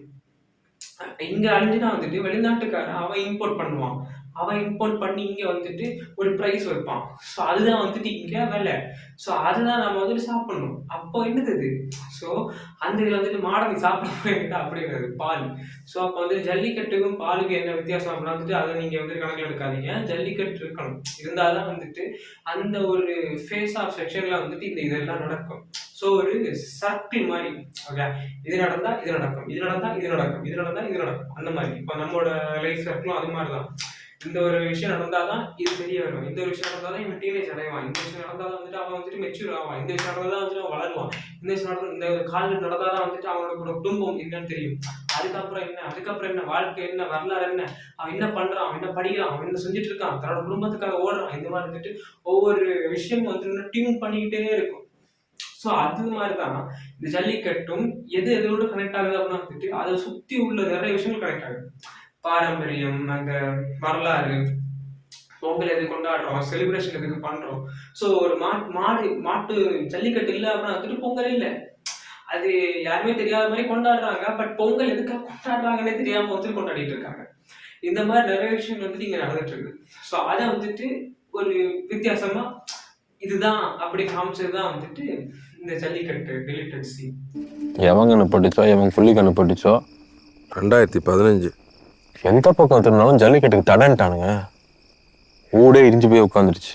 இங்க அழிஞ்சுனா வந்துட்டு வெளிநாட்டுக்காரன் அவன் இம்போர்ட் பண்ணுவான், அவன் இம்போர்ட் பண்ணி இங்க வந்துட்டு ஒரு பிரைஸ் வைப்பான். ஸோ அதுதான் வந்துட்டு இங்க வேலை. ஸோ அதுதான் நம்ம வந்துட்டு சாப்பிடணும். அப்போ என்னது இது? ஸோ அந்த இதுல வந்துட்டு மாடை சாப்பிட அப்படிங்கிறது பால். ஸோ அப்போ வந்து ஜல்லிக்கட்டுக்கும் பாலுக்கும் என்ன வித்தியாசம் அப்படின்னா வந்துட்டு அதை நீங்க வந்து கணக்கில் எடுக்காதீங்க. ஜல்லிக்கட்டு இருக்கணும், இருந்தாதான் வந்துட்டு அந்த ஒரு ஃபேஸ் ஆஃப் செக்ஷன்ல வந்துட்டு இந்த இதெல்லாம் நடக்கும். ஸோ ஒரு சர்க்கிள் மாதிரி. ஓகே, இது நடந்தா இது நடக்கும், இது நடந்தா இது நடக்கும், இது நடந்தா இது நடக்கும், அந்த மாதிரி. இப்போ நம்மளோட லைஃப் சர்க்கிளும் அது மாதிரிதான். இந்த ஒரு விஷயம் நடந்தாதான் இது தெரிய வரும், இந்த ஒரு விஷயம் நடந்தாதான் இவன் டீனேஜ் அடைவான், இந்த விஷயம் நடந்தாதான் வந்துட்டு அவன் வந்துட்டு மெச்சூர் ஆவான், இந்த விஷயம் நடந்தாதான் வந்துட்டு அவன் வளருவான், இந்த விஷயம் நடந்தா இந்த காலேஜ் நடந்தாதான் வந்துட்டு அவனோட குடும்பம் என்னன்னு தெரியும். அதுக்கப்புறம் என்ன வாழ்க்கை என்ன, வரலாறு என்ன, அவன் என்ன பண்றான், அவன் என்ன படிக்கிறான், அவன் என்ன செஞ்சுட்டு இருக்கான், தன்னோட குடும்பத்துக்காக ஓடுறான். இந்த மாதிரி வந்துட்டு ஒவ்வொரு விஷயம் வந்து டியூன் பண்ணிக்கிட்டே இருக்கும். ஸோ அது மாதிரிதான் இந்த ஜல்லிக்கட்டும் எதோட கனெக்ட் ஆகுது அப்படின்னா வந்துட்டு அதை சுத்தி உள்ள நிறைய விஷயங்கள் கனெக்ட் ஆகுது. பாரம்பரியம், அந்த வரலாறு, பொங்கல் எது கொண்டாடுறோம், செலிப்ரேஷன் எதுக்கு பண்றோம். ஸோ ஒரு மாட்டு ஜல்லிக்கட்டு இல்லை அப்படின்னா வந்துட்டு பொங்கல் இல்லை. அது யாருமே தெரியாத மாதிரி கொண்டாடுறாங்க. பட் பொங்கல் எதுக்காக கொண்டாடுறாங்கன்னே தெரியாம வந்துட்டு கொண்டாடிட்டு இருக்காங்க. இந்த மாதிரி நிறைய விஷயங்கள் வந்துட்டு இங்க நடந்துட்டு இருக்கு. ஸோ அதை வந்துட்டு ஒரு வித்தியாசமா இதுதான் அப்படி காமிச்சதுதான் வந்துட்டு இந்த ஜல்லிக்கட்டு டிலீட்டட் சீன். எவன் கண்டுபட்டுச்சோ, எவன் புள்ளி கண்டுபட்டுச்சோ 2015 எந்த பக்கம் திரும்பினாலும் ஜல்லிக்கட்டுக்கு தடன்ட்டானுங்க. ஊடே இடிஞ்சு போய் உட்காந்துருச்சு.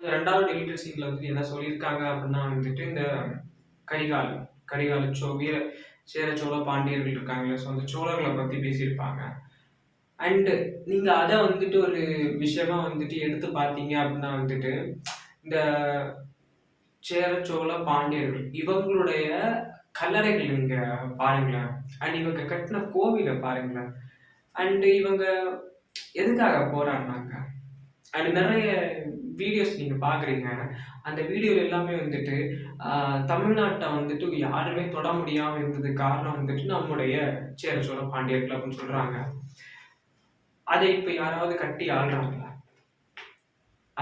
ரெண்டாவது டிலீட்டட் சீன்ல வந்துட்டு என்ன சொல்லியிருக்காங்க அப்படின்னா வந்துட்டு இந்த கரிகால வீர சேர சோழ பாண்டியர்கள் இருக்காங்களே, ஸோ அந்த சோழர்களை பத்தி பேசியிருப்பாங்க. அண்ட் நீங்க அதை வந்துட்டு ஒரு விஷயமா வந்துட்டு எடுத்து பார்த்தீங்க அப்படின்னா வந்துட்டு இந்த சேர சோழ பாண்டியர்கள் இவங்களுடைய கல்லறைகள் நீங்க பாருங்களேன். அண்ட் இவங்க கட்டின கோவிலை பாருங்களேன். அண்ட் இவங்க எதுக்காக போராடினாங்க. அண்ட் நிறைய வீடியோஸ் நீங்க பாக்குறீங்க. அந்த வீடியோல எல்லாமே வந்துட்டு தமிழ்நாட்டை வந்துட்டு யாருமே தொட முடியாம இருந்தது காரணம் வந்துட்டு நம்முடைய சேர சோழ பாண்டியர்கள் அப்படின்னு சொல்றாங்க. அதை இப்ப யாராவது கட்டி ஆள்றாங்களா?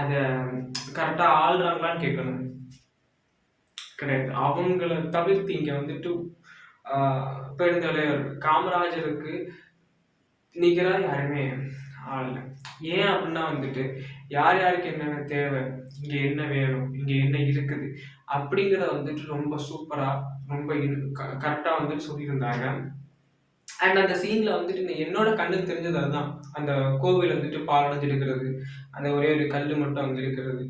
அதை கரெக்டா ஆள்றாங்களான்னு கேட்கணும். கிடையாது. அவங்கள தவிர்த்து இங்க வந்துட்டு பெருந்தலைவர் காமராஜருக்கு நிகரா யாருமே ஆளல. ஏன் அப்படின்னா வந்துட்டு யார் யாருக்கு என்னென்ன தேவை, இங்க என்ன வேணும், இங்க என்ன இருக்குது அப்படிங்கிறத வந்துட்டு ரொம்ப சூப்பரா, ரொம்ப கரெக்டா வந்துட்டு சொல்லியிருந்தாங்க. அண்ட் அந்த சீன்ல வந்துட்டு என்னோட கண்ணுக்கு தெரிஞ்சது அதுதான். அந்த கோவில் வந்துட்டு பாழடைஞ்சு இருக்கிறது, அந்த ஒரே ஒரு கல்லு மட்டும் அங்க இருக்கிறது.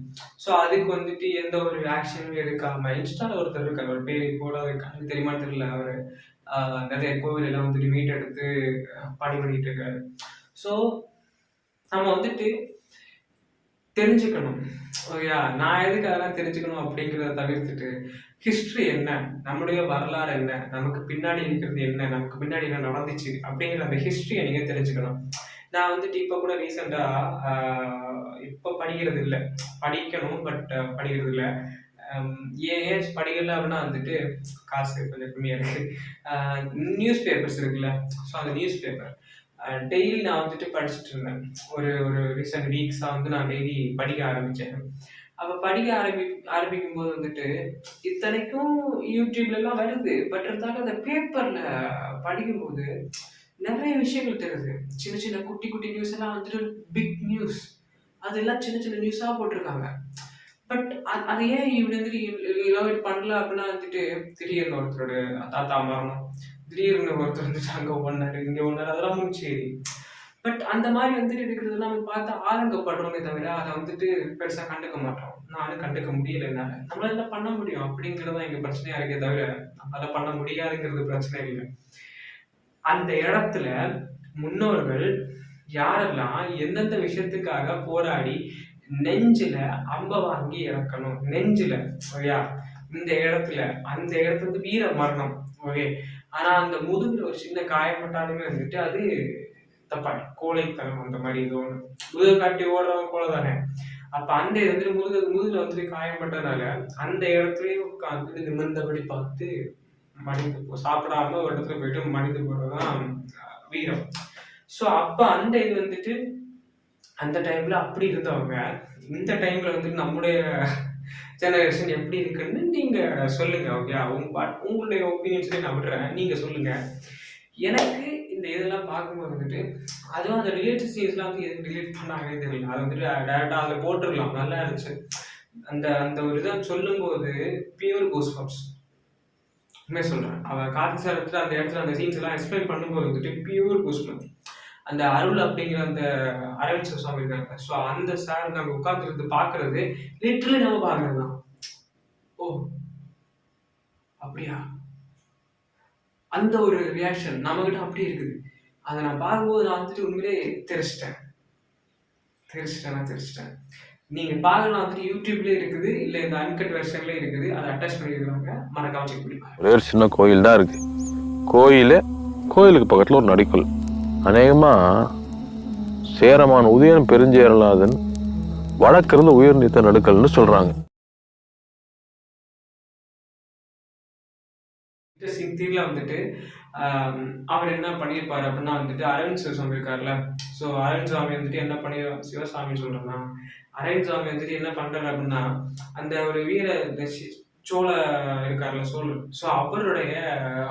ஸோ அதுக்கு வந்துட்டு எந்த ஒரு ஆக்ஷனும் எடுக்காம இன்ஸ்டால ஒருத்தர் இருக்காரு, அவர் பேர் கூட கண்ணுக்கு தெரியுமான்னு தெரியல. அவரு நிறைய கோவில் எல்லாம் வந்துட்டு மீட்டெடுத்து பணி பண்ணிட்டு இருக்காரு. ஸோ நம்ம வந்துட்டு தெரிஞ்சுக்கணும். ஓகேயா, நான் எதுக்கு அதெல்லாம் தெரிஞ்சுக்கணும் அப்படிங்கிறத தவிர்த்துட்டு ஹிஸ்டரி என்ன, நம்முடைய வரலாறு என்ன, நமக்கு பின்னாடி இருக்கிறது என்ன, நமக்கு பின்னாடி என்ன நடந்துச்சு அப்படிங்கிற அந்த ஹிஸ்டரியை நீங்க தெரிஞ்சுக்கணும். நான் வந்துட்டு இப்போ கூட ரீசெண்டா இப்போ படிக்கிறது இல்லை, படிக்கணும் பட் படிக்கிறது இல்லை. ஏன் படிக்கல அப்படின்னா வந்துட்டு காசு கொஞ்சம் கம்மியாக இருக்கு. நியூஸ் பேப்பர்ஸ் இருக்குல்ல, ஸோ அந்த நியூஸ் பேப்பர் டெய்லி நான் வந்துட்டு படிச்சுட்டு இருந்தேன். ஒரு ஒரு ரீசெண்ட் வீக்ஸாக வந்து நான் டெய்லி படிக்க ஆரம்பித்தேன். அப்போ படிக்க ஆரம்பிக்கும் போது வந்துட்டு இத்தனைக்கும் யூடியூப்லலாம் வருது, பட் இருந்தாலும் அந்த பேப்பரில் படிக்கும்போது நிறைய விஷயங்கள் தெரியுது. சின்ன சின்ன குட்டி குட்டி நியூஸ் எல்லாம் வந்துட்டு பிக் நியூஸ், அதெல்லாம் சின்ன சின்ன நியூஸாக போட்டிருக்காங்க. பட் அது ஏன் இப்படி வந்துட்டு இலோவேட் பண்ணல அப்படின்னா வந்துட்டு திடீர்னு ஒருத்தரோட தாத்தா மரணம், திடீர்னு ஒருத்தர் வந்துட்டு அங்கே ஒன்னாரு இங்கே ஒன்னாரு, அதெல்லாம் முடிச்சு. பட் அந்த மாதிரி வந்துட்டு இருக்கிறதெல்லாம் நம்ம பார்த்து ஆதங்கப்படுறோமே தவிர அதை வந்துட்டு பெருசாக கண்டுக்க மாட்டோம். நானும் கண்டுக்க முடியல. என்னால நம்மளால என்ன பண்ண முடியும் அப்படிங்கிறதான் எங்க பிரச்சனையா இருக்கே தவிர நம்மளால பண்ண முடியாதுங்கிறது பிரச்சனை இல்லை. அந்த இடத்துல முன்னோர்கள் யாரெல்லாம் எந்தெந்த விஷயத்துக்காக போராடி நெஞ்சில அம்ப வாங்கி இறக்கணும், நெஞ்சில ஓகேயா, இந்த இடத்துல அந்த இடத்துல வந்து வீர மரணம் ஓகே. ஆனா அந்த முதுகுல ஒரு சின்ன காயப்பட்டாலுமே வந்துட்டு அது தப்பாடி கோழைத்தனம், அந்த மாதிரி இது ஒண்ணு முதுகு காட்டி ஓடுறவங்க போல தானே. அப்ப அந்த இது வந்துட்டு முதுகுல வந்துட்டு காயப்பட்டதுனால அந்த இடத்துலயே உட்காந்து நிமிர்ந்தபடி பார்த்து மனித சாப்பிடாம ஒரு இடத்துல போயிட்டு மனித போறதுதான் வீரம். ஸோ அப்ப அந்த இது வந்துட்டு அந்த டைம்ல அப்படி இருந்தவங்க இந்த டைம்ல வந்துட்டு நம்முடைய ஜெனரேஷன் எப்படி இருக்குன்னு நீங்க சொல்லுங்க ஓகே. உங்களுடைய ஒப்பீனியன்ஸ்ல நான் விடுறேன், நீங்க சொல்லுங்க. எனக்கு இந்த இதெல்லாம் பார்க்கும்போது வந்துட்டு அதுவும் அந்த ரிலேட்டிவ் சீரிஸ்லாம் வந்து எதுக்கு ரிலேட் பண்ணாங்கன்னு தெரியல. அது வந்துட்டு டேரக்டா அதில் போட்டுருக்கலாம், நல்லா இருந்துச்சு. அந்த அந்த ஒரு இதை சொல்லும் போது பியூர் கூஸ்பம்ப்ஸ் உண்மையை சொல்றேன். அவன் கார்த்தி சார் எடுத்துட்டு அந்த இடத்துல அந்த சீன்ஸ் எல்லாம் எக்ஸ்பிளைன் பண்ணும்போது வந்துட்டு பியூர் கூஸ்பம்ப்ஸ். அந்த அருள் அப்படிங்கிற அந்த அரவிந்த் சுவாமி இருக்காங்க, ஸோ அந்த சார் நாங்கள் உட்கார்ந்து பார்க்கறது லிட்டரலி நம்ம பார்க்கறது தான். ஓ அப்படியா, அந்த ஒரு ரியாக்ஷன் நம்மகிட்ட அப்படி இருக்குது. அதை நான் பார்க்கும்போது நான் வந்துட்டு உண்மையிலே தெரிச்சிட்டேன். நீங்க பார்க்கலாம், வந்துட்டு யூடியூப்லேயே இருக்குது, இல்லை இந்த அன்கட் வெர்ஷன்லேயே இருக்குது, அதை அட்டாச் பண்ணியிருக்காங்க, மறக்காம செக் பண்ணி பாருங்க. ஒரே ஒரு சின்ன கோயில் தான் இருக்கு. கோயிலுக்கு பக்கத்துல ஒரு நடிக்கல், அநேகமா சேரமான் உதயன் பெருஞ்சேரலாதன் வடக்கிருந்து உயிர் நீத்த நடுக்கல்னு சொல்றாங்க. சித்தியில வந்துட்டு அவர் என்ன பண்ணியிருப்பாரு அப்படின்னா வந்துட்டு அரவிந்த் சிவசாமி இருக்காருல்ல, ஸோ அரவிந்த் சாமி வந்துட்டு என்ன பண்ணி சிவசாமி சொல்றேன்னா அரவிந்த் சாமி வந்துட்டு என்ன பண்றாரு அப்படின்னா அந்த ஒரு வீர சோழ இருக்காருல்ல சோழர், ஸோ அவருடைய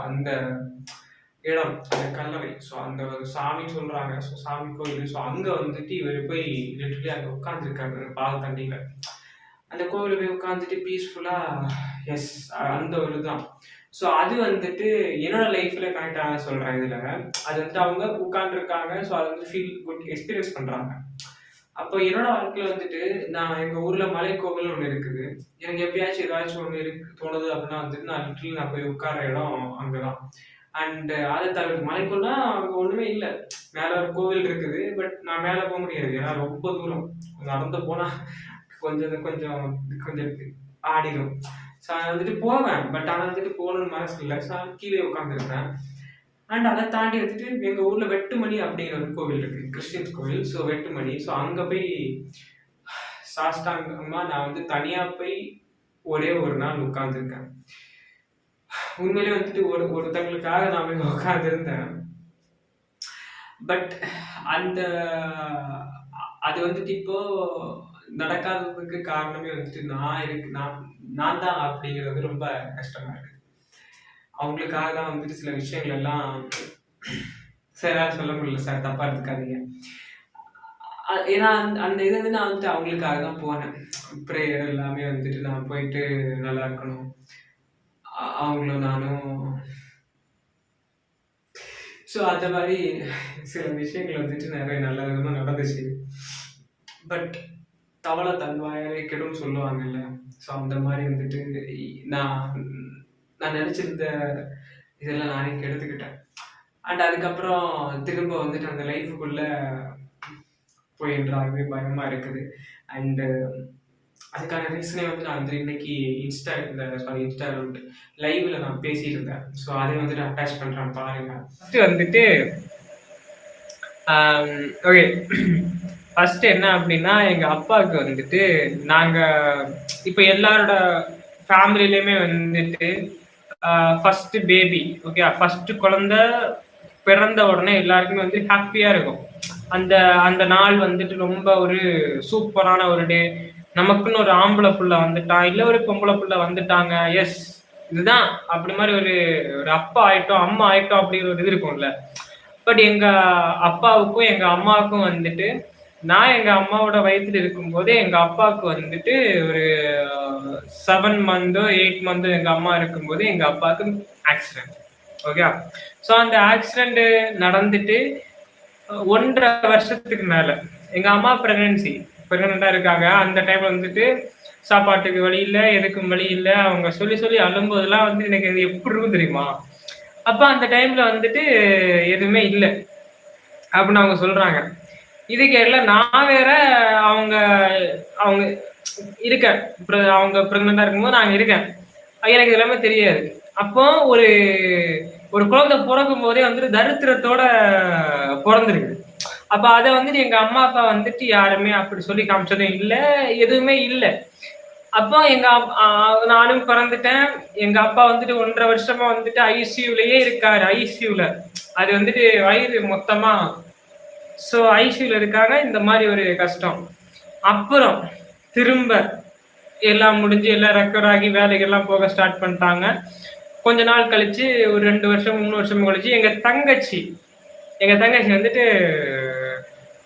அந்த இடம் அந்த கல்லறை, ஸோ அந்த ஒரு சாமி சொல்றாங்க, ஸோ சாமி கோயில், ஸோ அங்க வந்துட்டு இவர் போய் லிட்டரலி அங்கே உட்காந்துருக்காரு பால் தண்ணியில. அந்த கோவில போய் உட்காந்துட்டு பீஸ்ஃபுல்லா எஸ் அந்த ஒரு இதுதான். ஸோ அது வந்துட்டு என்னோட லைஃப்ல கனெக்டாக சொல்றேன் இதுல. அது வந்துட்டு அவங்க உட்காந்துருக்காங்க, ஸோ அதை வந்து ஃபீல் குட் எக்ஸ்பீரியன்ஸ் பண்றாங்க. அப்போ என்னோட வாழ்க்கையில வந்துட்டு நான் எங்க ஊர்ல மலை கோவில் ஒன்று இருக்குது, எனக்கு எப்பயாச்சும் ஏதாச்சும் ஒன்று தோணுது அப்படின்னா வந்துட்டு நான் லிட்டரலி நான் போய் உட்கார இடம் அங்கதான். அண்ட் அதை தவிர்த்து மலைக்குள்ளா அங்க ஒண்ணுமே இல்லை, மேல ஒரு கோவில் இருக்குது, பட் நான் மேல போக முடியாது, ஏன்னா ரொம்ப தூரம் நடந்து போனா கொஞ்சம் கொஞ்சம் கொஞ்சம் ஆடிடும். ஸோ நான் வந்துட்டு போவேன், பட் ஆனால் வந்துட்டு போகணும்னு மனசு இல்லை, ஸோ கீழே உட்காந்துருப்பேன். அண்ட் அதை தாண்டி வந்துட்டு எங்க ஊர்ல வெட்டுமணி அப்படிங்கிற ஒரு கோவில் இருக்கு, கிறிஸ்டியன்ஸ் கோவில், ஸோ வெட்டுமணி, ஸோ அங்க போய் சாஷ்டாங்கமா நான் வந்து தனியா போய் ஒரே ஒரு நாள் உட்கார்ந்துருக்கேன். உண்மையிலே வந்துட்டு ஒருத்தங்களுக்காக நான் போய் உட்கார்ந்துருந்தேன். பட் அந்த அது வந்துட்டு இப்போ நடக்காததுக்கு காரணமே வந்துட்டு நான் தான் அப்படிங்கிறது ரொம்ப கஷ்டமா இருக்கு. அவங்களுக்காக தான் வந்துட்டு சில விஷயங்கள் எல்லாம் சார் சொல்ல முடியல சார், தப்பா எடுத்துக்காதீங்க. ஏன்னா அந்த இது வந்து நான் வந்துட்டு அவங்களுக்காக தான் போனேன். ப்ரேயர் எல்லாமே வந்துட்டு நான் போயிட்டு நல்லா இருக்கணும், அவங்களும் நானும். ஸோ அந்த மாதிரி சில விஷயங்கள் வந்துட்டு நிறைய நல்ல விதமாக நடந்துச்சு. பட் தவளை தன் வாயாலே கெடும் சொல்லுவாங்கல்ல. ஸோ அந்த மாதிரி வந்துட்டு நான் நான் நினச்சிருந்த இதெல்லாம் நானே கெடுத்துக்கிட்டேன். அண்ட் அதுக்கப்புறம் திரும்ப வந்துட்டு அந்த லைஃபுக்குள்ள போயின்றாகவே பயமா இருக்குது. அண்டு அதுக்கான ரீசனே வந்து நான் வந்து இன்னைக்கு இன்ஸ்டாகிராம் லைவ்ல நான் பேசிட்டு இருந்தேன். ஸோ அதை வந்துட்டு அட்டாச் பண்றேன் பாருங்க. ஃபர்ஸ்ட் வந்துட்டு ஓகே, ஃபர்ஸ்ட் என்ன அப்படின்னா, எங்க அப்பாவுக்கு வந்துட்டு நாங்க இப்போ எல்லாரோட ஃபேமிலிலையுமே வந்துட்டு ஃபர்ஸ்ட் பேபி, ஓகே, ஃபர்ஸ்ட் குழந்தை பிறந்த உடனே எல்லாருக்குமே வந்து ஹாப்பியா இருக்கும். அந்த அந்த நாள் வந்துட்டு ரொம்ப ஒரு சூப்பரான ஒரு டே. நமக்குன்னு ஒரு ஆம்பளை புள்ள வந்துட்டான், இல்ல ஒரு பொம்பளை புள்ள வந்துட்டாங்க, எஸ் இதுதான் அப்படி மாதிரி ஒரு ஒரு அப்பா ஆயிட்டோம், அம்மா ஆயிட்டோம் அப்படிங்கிற ஒரு இது இருக்கும்ல. பட் எங்க அப்பாவுக்கும் எங்க அம்மாவுக்கும் வந்துட்டு, நான் எங்க அம்மாவோட வயித்துல இருக்கும்போது எங்க அப்பாவுக்கு வந்துட்டு ஒரு 7 மந்தோ 8 மந்தோ எங்க அம்மா இருக்கும்போது எங்க அப்பாவுக்கு ஆக்சிடென்ட். ஓகே, ஸோ அந்த ஆக்சிடென்ட் நடந்துட்டு 1.5 வருஷத்துக்கு மேல எங்க அம்மா பிரெக்னெண்டா இருக்காங்க. அந்த டைம்ல வந்துட்டு சாப்பாட்டுக்கு வழி இல்லை, எதுக்கும் வழி இல்லை. அவங்க சொல்லி சொல்லி அழும்போதெல்லாம் வந்து எனக்கு இது எப்படி இருக்கும் தெரியுமா? அப்ப அந்த டைம்ல வந்துட்டு எதுவுமே இல்லை அப்படின்னு அவங்க சொல்றாங்க. இதுக்கு எல்லாம் நான் வேற அவங்க அவங்க இருக்கேன், அவங்க பிரெக்னெண்டா இருக்கும்போது நாங்க இருக்கேன், எனக்கு இது எல்லாமே தெரியாது. அப்போ ஒரு ஒரு குழந்தை பிறக்கும் போதே வந்துட்டு தரித்திரத்தோட பிறந்திருக்கு. அப்ப அதை வந்துட்டு எங்க அம்மா அப்பா வந்துட்டு யாருமே அப்படி சொல்லி காமிச்சதும் இல்லை, எதுவுமே இல்லை. அப்போ நானும் பிறந்துட்டேன். எங்க அப்பா வந்துட்டு 1.5 வருஷமா வந்துட்டு ஐசியூலயே இருக்காரு. ஐசியூல அது வந்துட்டு வயிறு மொத்தமா, ஸோ ஐசியூல இருக்காங்க. இந்த மாதிரி ஒரு கஷ்டம். அப்புறம் திரும்ப எல்லாம் முடிஞ்சு எல்லாம் ரெக்கவர் ஆகி வேலைக்கெல்லாம் போக ஸ்டார்ட் பண்ணிட்டாங்க. கொஞ்ச நாள் கழிச்சு ஒரு 2 வருஷம் 3 வருஷம் கழிச்சு எங்க தங்கச்சி வந்துட்டு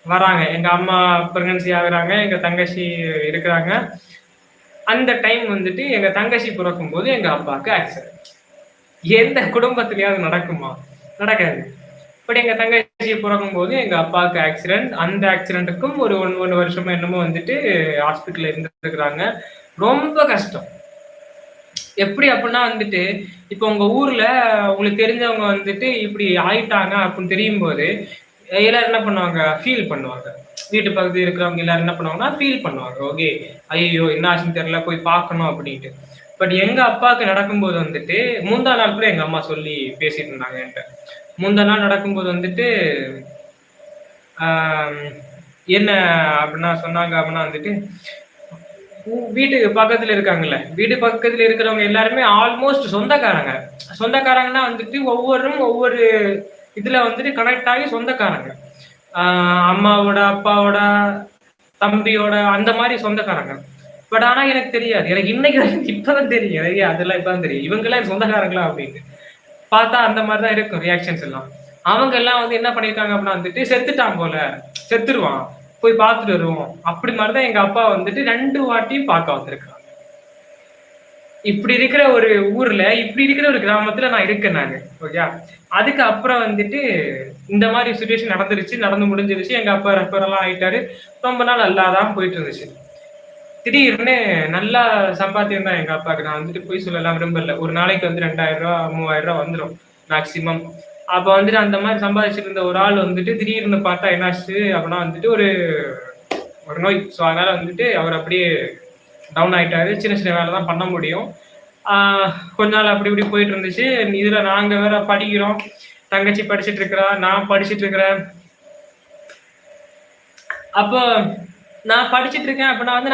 வராங்க. எங்க அம்மா பிரெக்னன்சி ஆகுறாங்க, எங்க தங்கச்சி இருக்கிறாங்க. அந்த டைம் வந்துட்டு எங்க தங்கச்சி பிறக்கும் போது எங்க அப்பாவுக்கு ஆக்சிடென்ட். எந்த குடும்பத்திலேயாவது நடக்குமா? நடக்காது. பட் எங்க தங்கச்சி பிறக்கும் போது எங்க அப்பாவுக்கு ஆக்சிடென்ட். அந்த ஆக்சிடென்ட்டுக்கும் ஒரு 1 வருஷமா என்னமோ வந்துட்டு ஹாஸ்பிட்டல்ல இருந்துருக்குறாங்க. ரொம்ப கஷ்டம். எப்படி அப்படின்னா வந்துட்டு, இப்போ உங்க ஊர்ல உங்களுக்கு தெரிஞ்சவங்க வந்துட்டு இப்படி ஆயிட்டாங்க அப்படின்னு தெரியும் போது எல்லாரும் என்ன பண்ணுவாங்க? ஃபீல் பண்ணுவாங்க. வீட்டு பக்கத்தில் இருக்கிறவங்க எல்லாரும் என்ன பண்ணுவாங்கன்னா ஃபீல் பண்ணுவாங்க. ஓகே, ஐயோ என்ன ஆச்சுன்னு தெரியல, போய் பார்க்கணும் அப்படின்ட்டு. பட் எங்க அப்பாவுக்கு நடக்கும்போது வந்துட்டு முந்தா நாள் கூட எங்க அம்மா சொல்லி பேசிட்டு இருந்தாங்க என்கிட்ட. முந்தா நாள் நடக்கும்போது வந்துட்டு என்ன அப்படின்னா சொன்னாங்க அப்படின்னா வந்துட்டு, வீட்டுக்கு பக்கத்துல இருக்காங்கல்ல, வீட்டு பக்கத்துல இருக்கிறவங்க எல்லாருமே ஆல்மோஸ்ட் சொந்தக்காரங்கன்னா வந்துட்டு ஒவ்வொரு இதுல வந்துட்டு கனெக்ட் ஆகி சொந்தக்காரங்க. அம்மாவோட அப்பாவோட தம்பியோட அந்த மாதிரி சொந்தக்காரங்க. பட் ஆனா எனக்கு தெரியாது, எனக்கு இன்னைக்கு இப்பதான் தெரியும், அதெல்லாம் இப்பதான் தெரியும் இவங்கெல்லாம் சொந்தக்காரங்களா அப்படின்னு. பார்த்தா அந்த மாதிரிதான் இருக்கும் ரியாக்ஷன்ஸ் எல்லாம். அவங்க எல்லாம் வந்து என்ன பண்ணிருக்காங்க அப்படின்னா வந்துட்டு, செத்துட்டான் போல, செத்துருவான், போய் பார்த்துட்டு வருவோம் அப்படி மாதிரிதான் எங்க அப்பா வந்துட்டு 2 வாட்டியும் பார்க்க வந்திருக்காங்க. இப்படி இருக்கிற ஒரு ஊர்ல, இப்படி இருக்கிற ஒரு கிராமத்துல நான் இருக்கேன் நானு. ஓகே, அதுக்கு அப்புறம் வந்துட்டு இந்த மாதிரி சுச்சுவேஷன் நடந்து முடிஞ்சிருச்சு. எங்க அப்பா ரெஃபர் எல்லாம் ஆயிட்டாரு. ரொம்ப நாள் நல்லாதான் போயிட்டு இருந்துச்சு. திடீர்னு நல்லா சம்பாத்தியம் தான் எங்க அப்பாவுக்கு. நான் வந்துட்டு போய் சொல்லலாம் விரும்பல. ஒரு நாளைக்கு வந்து 2000 ரூபா 3000 ரூபா வந்துடும் மேக்சிமம். அப்ப வந்துட்டு அந்த மாதிரி சம்பாதிச்சுட்டு இருந்த ஒரு ஆள் வந்துட்டு திடீர்னு பார்த்தா என்னாச்சு அப்படின்னா வந்துட்டு ஒரு நோய். ஸோ அதனால வந்துட்டு அவர் அப்படியே டவுன் ஆயிட்டாரு. சின்ன சின்ன வேலை தான் பண்ண முடியும். கொஞ்ச நாள் அப்படி இப்படி போயிட்டு இருந்துச்சு. இதுல நாங்க வேற படிக்கிறோம், தங்கச்சி படிச்சுட்டு இருக்கிறா, நான் படிச்சுட்டு இருக்கிறேன். அப்போ நான் படிச்சுட்டு இருக்கேன் அப்படின்னா வந்து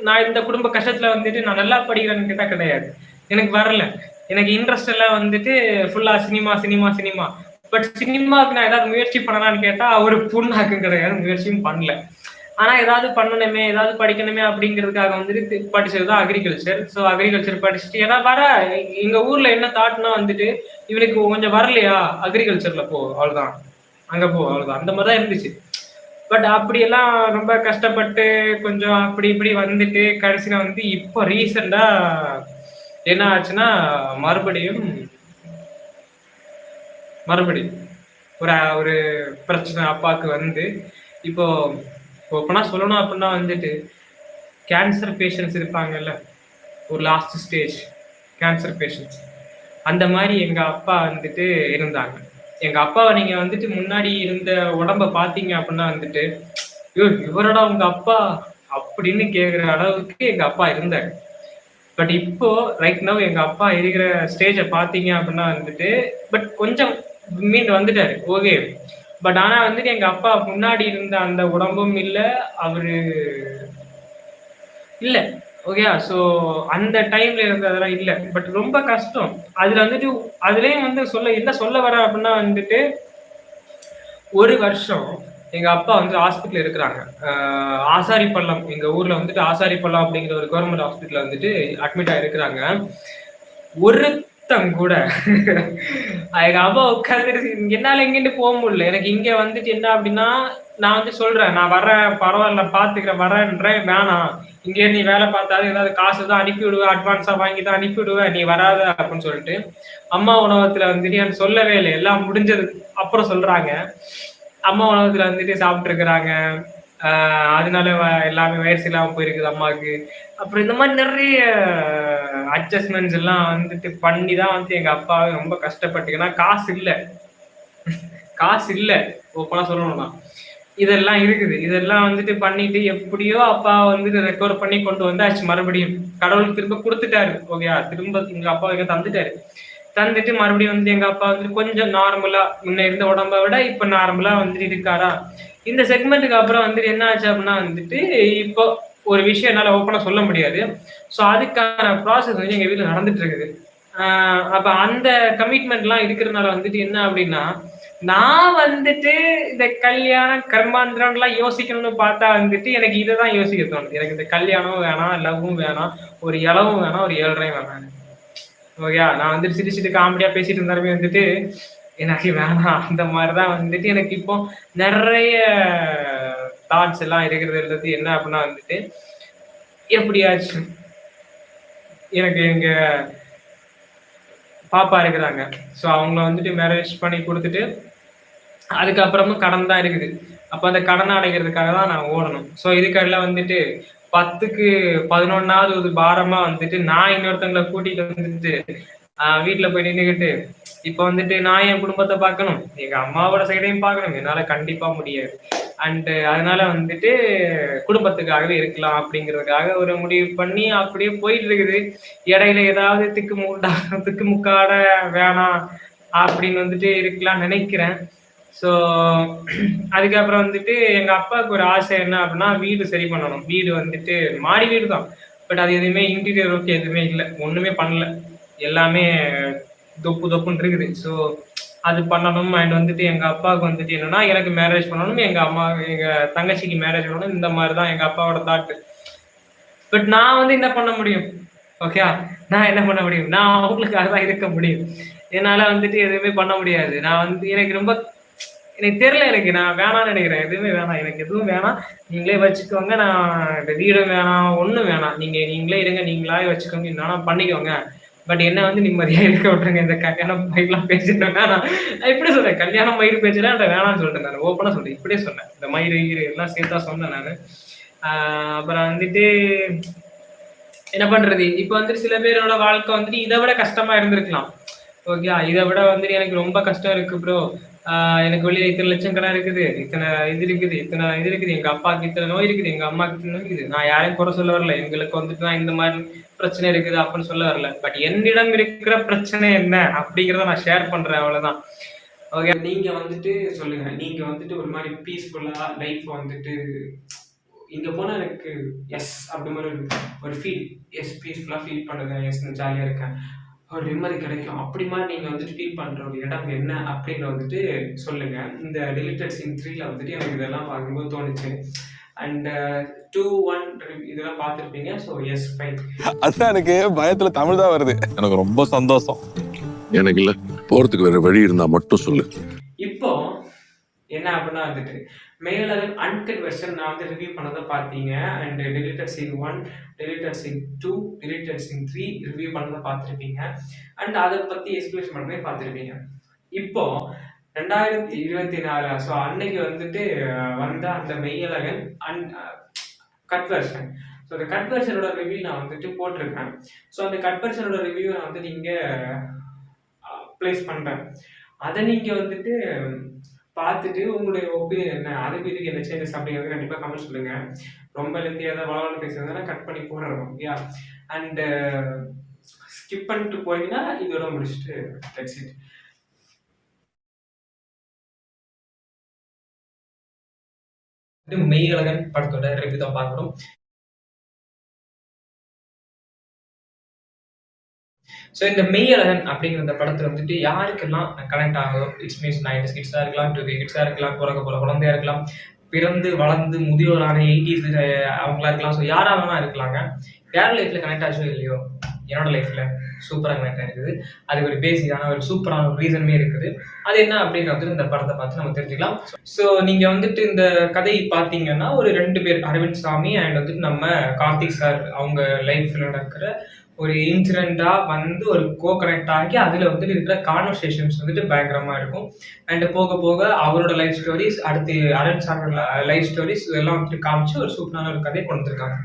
நான் இந்த குடும்ப கஷ்டத்துல வந்துட்டு நான் நல்லா படிக்கிறேன்னு கேட்டா கிடையாது, எனக்கு வரல. எனக்கு இன்ட்ரெஸ்ட் எல்லாம் வந்துட்டு ஃபுல்லா சினிமா. பட் சினிமாவுக்கு நான் ஏதாவது முயற்சி பண்ணலான்னு கேட்டா ஒரு புண்ணாக்கும் கிடையாது, முயற்சியும் பண்ணல. ஆனால் ஏதாவது பண்ணணுமே, ஏதாவது படிக்கணுமே அப்படிங்கிறதுக்காக வந்துட்டு படிச்சது தான் அக்ரிகல்ச்சர். ஸோ அக்ரிகல்ச்சர் படிச்சுட்டு ஏன்னா எங்கள் ஊரில் என்ன தாட்னா வந்துட்டு, இவனுக்கு கொஞ்சம் வரலையா அக்ரிகல்ச்சரில் போ அவ்வளோதான், அங்கே போ அவ்வளோதான், அந்த மாதிரி தான் இருந்துச்சு. பட் அப்படியெல்லாம் ரொம்ப கஷ்டப்பட்டு கொஞ்சம் அப்படி இப்படி வந்துட்டு கடைசியில் வந்து இப்போ ரீசெண்டாக என்ன ஆச்சுன்னா மறுபடியும் ஒரு ஒரு பிரச்சனை அப்பாவுக்கு வந்து இப்போ ஓப்பனா சொல்லணும் அப்படின்னா வந்துட்டு கேன்சர் பேஷண்ட்ஸ் இருப்பாங்கல்ல, ஒரு லாஸ்ட் ஸ்டேஜ் கேன்சர் பேஷண்ட்ஸ், அந்த மாதிரி எங்க அப்பா வந்துட்டு இருந்தாங்க. எங்க அப்பாவை நீங்க வந்துட்டு முன்னாடி இருந்த உடம்ப பாத்தீங்க அப்படின்னா வந்துட்டு, ஐயோ இவரோட உங்க அப்பா அப்படின்னு கேக்குற அளவுக்கு எங்க அப்பா இருந்தாரு. பட் இப்போ ரைட் நவ் எங்க அப்பா இருக்கிற ஸ்டேஜை பாத்தீங்க அப்படின்னா வந்துட்டு, பட் கொஞ்சம் மீண்டு வந்துட்டாரு, ஓகே. பட் ஆனா வந்துட்டு எங்க அப்பா முன்னாடி இருந்த அந்த உடம்பும் இல்ல, அவரு இல்ல, ஓகேயா. ஸோ அந்த டைம்ல இருந்ததெல்லாம் இல்ல. பட் ரொம்ப கஷ்டம். அதுல வந்துட்டு அதுலயும் வந்து என்ன சொல்ல வரேன் அப்படின்னா வந்துட்டு, ஒரு வருஷம் எங்க அப்பா வந்து ஹாஸ்பிட்டல் இருக்கிறாங்க. ஆசாரிப்பள்ளம், எங்க ஊர்ல வந்துட்டு ஆசாரிப்பள்ளம் அப்படிங்கிற ஒரு கவர்மெண்ட் ஹாஸ்பிட்டல்ல வந்துட்டு அட்மிட் ஆயிருக்கிறாங்க. ஒருத்தன் கூட எங்க அம்மா உட்காந்துட்டு என்னால எங்கிட்டு போக முடியல. எனக்கு இங்க வந்துட்டு என்ன அப்படின்னா, நான் வந்து சொல்றேன், நான் வர்றேன், பரவாயில்ல பாத்துக்கிறேன், வரேன்றேன், வேணாம் இங்கே நீ வேலை பார்த்தாலும் ஏதாவது காசு தான் அனுப்பி விடுவேன், அட்வான்ஸா வாங்கி தான் அனுப்பி விடுவேன், நீ வராத அப்படின்னு சொல்லிட்டு அம்மா உணவகத்துல வந்துட்டு எனக்கு சொல்லவே இல்லை. எல்லாம் முடிஞ்சது அப்புறம் சொல்றாங்க, அம்மா உணவகத்துல வந்துட்டு சாப்பிட்டு இருக்கிறாங்க, அதனால எல்லாமே வயசு இல்லாம போயிருக்குது அம்மாவுக்கு. அப்புறம் இந்த மாதிரி நிறைய அட்ஜஸ்ட்மெண்ட்ஸ் எல்லாம் வந்துட்டு பண்ணி தான் வந்து எங்க அப்பாவே ரொம்ப கஷ்டப்பட்டுக்கன்னா காசு இல்ல ஓப்பனா சொல்லணும்னா இதெல்லாம் இருக்குது. இதெல்லாம் வந்துட்டு பண்ணிட்டு எப்படியோ அப்பா வந்துட்டு ரெக்கவர் பண்ணி கொண்டு வந்தாச்சு. மறுபடியும் கடவுள் திரும்ப கொடுத்துட்டாரு, ஓகேயா. திரும்ப எங்க அப்பா இங்க தந்துட்டு மறுபடியும் வந்து எங்க அப்பா வந்துட்டு கொஞ்சம் நார்மலா முன்ன இருந்த உடம்ப விட இப்ப நார்மலா வந்துட்டு இருக்காரா. இந்த செக்மெண்ட்டுக்கு அப்புறம் வந்துட்டு என்ன ஆச்சு அப்படின்னா வந்துட்டு, இப்போ ஒரு விஷயம் என்னால ஓப்பனா சொல்ல முடியாது. ஸோ அதுக்கான ப்ராசஸ் வந்து எங்க வீட்டுல நடந்துட்டு இருக்குது. அப்ப அந்த கமிட்மெண்ட் எல்லாம் இருக்கிறதுனால வந்துட்டு என்ன அப்படின்னா, நான் வந்துட்டு இந்த கல்யாணம் கர்மாந்திரம்லாம் யோசிக்கணும்னு பார்த்தா வந்துட்டு எனக்கு இதை தான் யோசிக்க தோணுது. எனக்கு இந்த கல்யாணமும் வேணாம், லவ்வும் வேணாம், ஒரு இளவும் வேணாம், ஒரு 7.5 வேணாம், ஓகேயா. நான் வந்துட்டு சிரிச்சுட்டு காமெடியா பேசிட்டு இருந்தாலுமே வந்துட்டு எனக்கு வேணாம். அந்த மாதிரிதான் வந்துட்டு எனக்கு இப்போ நிறைய தாட்ஸ் எல்லாம் இருக்கிறது. என்ன அப்படின்னா வந்துட்டு, எப்படியாச்சும் எனக்கு எங்க பாப்பா இருக்கிறாங்க. ஸோ அவங்கள வந்துட்டு மேரேஜ் பண்ணி கொடுத்துட்டு அதுக்கப்புறமும் கடன் தான் இருக்குது. அப்போ அந்த கடனை அடைக்கிறதுக்காக தான் நான் ஓடணும். ஸோ இதுக்கெல்லாம் வந்துட்டு 10க்கு 11வது ஒரு பாரமா வந்துட்டு நான் இன்னொருத்தங்களை கூட்டிட்டு வந்துட்டு வீட்டுல போய் நின்றுக்கிட்டு இப்போ வந்துட்டு நான் என் குடும்பத்தை பார்க்கணும், எங்க அம்மாவோட சைடையும் பார்க்கணும், என்னால கண்டிப்பா முடியாது. அண்ட் அதனால வந்துட்டு குடும்பத்துக்காகவே இருக்கலாம் அப்படிங்கிறதுக்காக ஒரு முடிவு பண்ணி அப்படியே போயிட்டு இருக்குது. இடையில ஏதாவது திக்குமுக்காட வேணாம் அப்படின்னு வந்துட்டு இருக்கலாம் நினைக்கிறேன். ஸோ அதுக்கப்புறம் வந்துட்டு எங்க அப்பாவுக்கு ஒரு ஆசை என்ன அப்படின்னா, வீடு சரி பண்ணணும். வீடு வந்துட்டு மாடி வீடு தான், பட் அது எதுவுமே இன்டீரியர் ஒர்க் எதுவுமே இல்லை, ஒண்ணுமே பண்ணல, எல்லாமே தொப்புன்னு இருக்குது. ஸோ அது பண்ணணும். அண்ட் வந்துட்டு எங்க அப்பாவுக்கு வந்துட்டு என்னன்னா, எனக்கு மேரேஜ் பண்ணணும், எங்க தங்கச்சிக்கு மேரேஜ் பண்ணணும், இந்த மாதிரி தான் எங்க அப்பாவோட தாட்டு. பட் நான் வந்து என்ன பண்ண முடியும், ஓகே, நான் என்ன பண்ண முடியும், நான் அவங்களுக்காக தான் இருக்க முடியும். என்னால வந்துட்டு எதுவுமே பண்ண முடியாது. நான் வந்து எனக்கு தெரியல, எனக்கு நான் வேணாம்னு நினைக்கிறேன். எதுவுமே வேணாம், எனக்கு எதுவும் வேணாம், நீங்களே வச்சுக்கோங்க, நான் இந்த வீடும் வேணாம், ஒன்றும் வேணாம், நீங்களே இருங்க, நீங்களாவே வச்சுக்கோங்க, என்னன்னா பண்ணிக்கோங்க, பட் என்ன வந்து நிம்மதியா இருக்க விட்டுருங்க. இந்த கல்யாணம் மயிரெல்லாம் பேசிட்டேன்னா நான் இப்படி சொல்றேன், கல்யாணம் மயிறு பேச்சுனா வேணாம்னு சொல்லிட்டேன், நான் ஓப்பனா சொல்றேன், இப்படியே சொன்னேன், இந்த மயிறு எல்லாம் சேர்த்தா சொன்னேன் நான். அப்புறம் வந்துட்டு என்ன பண்றது, இப்ப வந்துட்டு சில பேரோட வாழ்க்கை வந்துட்டு இதை விட கஷ்டமா இருந்திருக்கலாம், ஓகே. இதை விட வந்துட்டு எனக்கு ரொம்ப கஷ்டம் இருக்கு ப்ரோ, எனக்கு வெளியில இத்தனை லட்சம் கடன் இருக்குது, இத்தனை இது இருக்குது, எங்க அப்பாவுக்கு இத்தனை நோய் இருக்குது, எங்க அம்மாவுக்கு இத்தனை நோய் இருக்குது. நான் யாரையும் குறை சொல்ல வரல, எங்களுக்கு வந்துட்டு நான் இந்த மாதிரி பிரச்சனை இருக்குது அப்படின்னு சொல்ல வரல. பட் என்னிடம் இருக்கிற பிரச்சனை என்ன அப்படிங்கிறத நான் ஷேர் பண்றேன், அவ்வளவுதான், ஓகே. நீங்க வந்துட்டு சொல்லுங்க, நீங்க வந்துட்டு ஒரு மாதிரி பீஸ்ஃபுல்லா லைஃப் வந்துட்டு இங்க போனா எனக்கு எஸ் அப்படி மாதிரி ஒரு ஃபீல், எஸ் பீஸ்ஃபுல்லா ஃபீல் பண்ணுங்க, எஸ் நான் ஜாலியா இருக்கேன், ஒரு நிம்மதி கிடைக்கும், அப்படி மாதிரி நீங்க வந்துட்டு ஃபீல் பண்ற ஒரு இடம் என்ன அப்படின்னு வந்துட்டு சொல்லுங்க. இந்த டிலிட்டட் சீன் 3ல வந்துட்டு எனக்கு இதெல்லாம் பார்க்கும்போது தோணுச்சு. அண்ட் 2-1 இதெல்லாம் பார்த்துருப்பீங்க. So S fine. அதான் எனக்கு பயத்துல தமிழ் தான் வருது. எனக்கு ரொம்ப சந்தோஷம். எனக்கு இல்ல, போறதுக்கு வேற வழி இருந்தா மட்டும் சொல்லு. இப்போ என்ன அப்படின்னா வந்துட்டு மெயில் அன்கட் வெர்ஷன் நான் வந்து ரிவ்யூ பண்ணதை பார்த்தீங்க. And deleted scene 1, deleted scene 2, deleted scene 3 review பண்ணதை பார்த்துருப்பீங்க. அண்ட் அதை பற்றி எக்ஸ்பிளேஷன் பண்ணவே பார்த்துருப்பீங்க. இப்போ 2024 ஸோ அன்னைக்கு வந்துட்டு வந்த அந்த மெய்யழகன் கட் வெர்ஷன். ஸோ அந்த கட் வெர்ஷனோட ரிவ்யூ நான் வந்துட்டு போட்டிருக்கேன். ஸோ அந்த கட் வெர்ஷனோட ரிவ்யூ நான் வந்து நீங்கள் ப்ளேஸ் பண்ணுறேன். அதை நீங்கள் வந்துட்டு பார்த்துட்டு உங்களுடைய ஒப்பீனியன் என்ன, அதுக்கு இதுக்கு என்ன சேஞ்சஸ் அப்படிங்கிறது கண்டிப்பாக கமெண்ட் சொல்லுங்கள். ரொம்ப லெந்தியாக ஏதாவது வளவளன்னு பேசுறதுனா கட் பண்ணி போடுறோம். யா அண்ட் ஸ்கிப் பண்ணிட்டு போனீங்கன்னா இதோட முடிச்சுட்டு தட்ஸ் இட். மெய்யழகன் படத்தோட ரிவ்யூ தான் பார்க்குறோம். ஸோ இந்த மெய்யழகன் அப்படிங்கிற இந்த படத்தில் வந்துட்டு யாருக்கெல்லாம் கனெக்ட் ஆகும், இட்ஸ் மீன்ஸ் 90s கிட்ஸாக இருக்கலாம், 2K கிட்ஸாக இருக்கலாம், பிறக்க போகிற குழந்தையா இருக்கலாம், பிறந்து வளர்ந்து முதியோரான 80s அவங்களா இருக்கலாம். ஸோ யாராக வேணா இருக்கலாங்க. யார் லைஃப்பில் கனெக்ட் ஆச்சோ இல்லையோ, என்னோட லைஃப்பில் சூப்பராக கனெக்ட் ஆகிருக்குது. அதுக்கு ஒரு பேசிக்கான ஒரு சூப்பரான ஒரு ரீசனுமே இருக்குது. அது என்ன அப்படிங்கிறது இந்த படத்தை பார்த்து நம்ம தெரிஞ்சுக்கலாம். ஸோ நீங்கள் வந்துட்டு இந்த கதை பார்த்தீங்கன்னா ஒரு 2 பேர், அரவிந்த் சாமி அண்ட் வந்துட்டு நம்ம கார்த்திக் சார், அவங்க லைஃப்பில் நடக்கிற ஒரு இன்சிடென்ட்டா வந்து ஒரு கனெக்ட் ஆகி அதில் வந்துட்டு இருக்கிற கான்வர்சேஷன்ஸ் வந்துட்டு பயங்கரமாக இருக்கும். அண்ட் போக போக அவரோட லைஃப் ஸ்டோரிஸ், அடுத்து அரவிந்த் சாரோட லைஃப் ஸ்டோரிஸ் இதெல்லாம் வந்துட்டு காமிச்சு ஒரு சூப்பரான ஒரு கதையை கொண்டு வந்திருக்காங்க.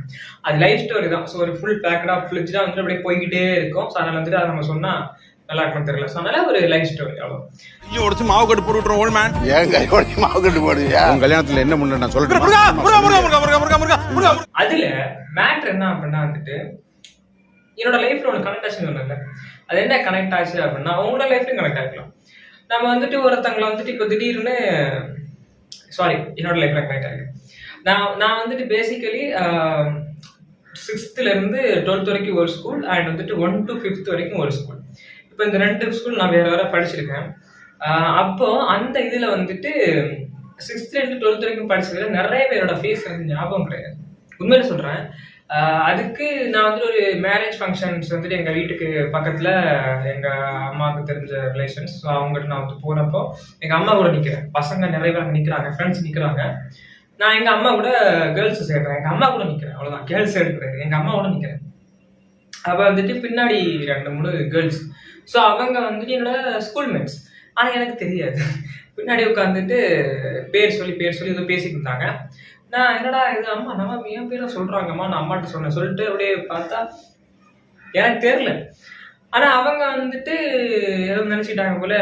அது லைஃப் ஸ்டோரி தான். ஸோ ஒரு ஃபுல் பேக்கடாக ஃபிளிஜாக வந்துட்டு அப்படியே போய்கிட்டே இருக்கும். ஸோ அதனால வந்துட்டு அதை நம்ம சொன்னால் நல்லா இருக்குன்னு தெரியல. ஸோ அதனால ஒரு லைஃப் ஸ்டோரி அவ்வளோ. ஐயோ உடைச்சு மாவு கட்டு போட்டு விட்டுறோம் ஓல்ட் மேன். ஏன் கை உடைச்சு மாவு கட்டு போடுவியா? உன் கல்யாணத்துல என்ன முன்ன நான் சொல்றேன். அதுல மேட்ரு என்ன அப்படின்னா வந்துட்டு என்னோட லைஃப்ல ஒரு கனெக்ட் ஆச்சு சொன்னல, அது என்ன கனெக்ட் ஆச்சு அப்படின்னா உங்களோட லைஃப்லயும் கனெக்ட் ஆகிக்கலாம். நம்ம வந்துட்டு ஒருத்தங்களை வந்துட்டு இப்போ திடீர்னு என்னோட லைஃப்ல கனெக்ட் ஆகிருக்கு. நான் வந்துட்டு பேசிக்கலி 6th இருந்து 12th வரைக்கும் ஒரு ஸ்கூல் அண்ட் வந்துட்டு 1 to 5th வரைக்கும் ஒரு ஸ்கூல். இப்போ இந்த 2 ஸ்கூல் நான் வேற வேற படிச்சிருக்கேன். அப்போ அந்த இதுல வந்துட்டு 6th இருந்து 12th வரைக்கும் படிச்சதுல நிறைய பேரோட ஃபேஸ் எனக்கு ஞாபகம் கிடையாது. உண்மையில சொல்றேன். அதுக்கு நான் வந்துட்டு ஒரு மேரேஜ் ஃபங்க்ஷன்ஸ் வந்துட்டு எங்கள் வீட்டுக்கு பக்கத்தில் எங்கள் அம்மாவுக்கு தெரிஞ்ச ரிலேஷன்ஸ், ஸோ அவங்ககிட்ட நான் வந்து போகிறப்போ எங்கள் அம்மா கூட நிற்கிறேன். பசங்க நிறைய பேர் அங்கே நிற்கிறாங்க, ஃப்ரெண்ட்ஸ் நிற்கிறாங்க. நான் எங்கள் அம்மா கூட கேர்ள்ஸ் சேர்றேன், எங்கள் அம்மா கூட நிற்கிறேன், அவ்வளோதான். கேர்ள்ஸ் எடுக்கிறது எங்கள் அம்மா கூட நிற்கிறேன். அப்போ வந்துட்டு பின்னாடி 2-3 கேர்ள்ஸ். ஸோ அவங்க வந்துட்டு என்னோட ஸ்கூல்மேட்ஸ். ஆனால் எனக்கு தெரியாது. பின்னாடி உட்காந்துட்டு பேர் சொல்லி ஏதோ பேசிட்டு இருந்தாங்க. நான் என்னடா இது அம்மா நம்ம என் பேரை சொல்றாங்கம்மா, நான் அம்மாட்ட சொன்னேன் சொல்லிட்டு அப்படியே பார்த்தா எனக்கு தெரியல. ஆனா அவங்க வந்துட்டு ஏதோ நினைச்சிட்டாங்க போல,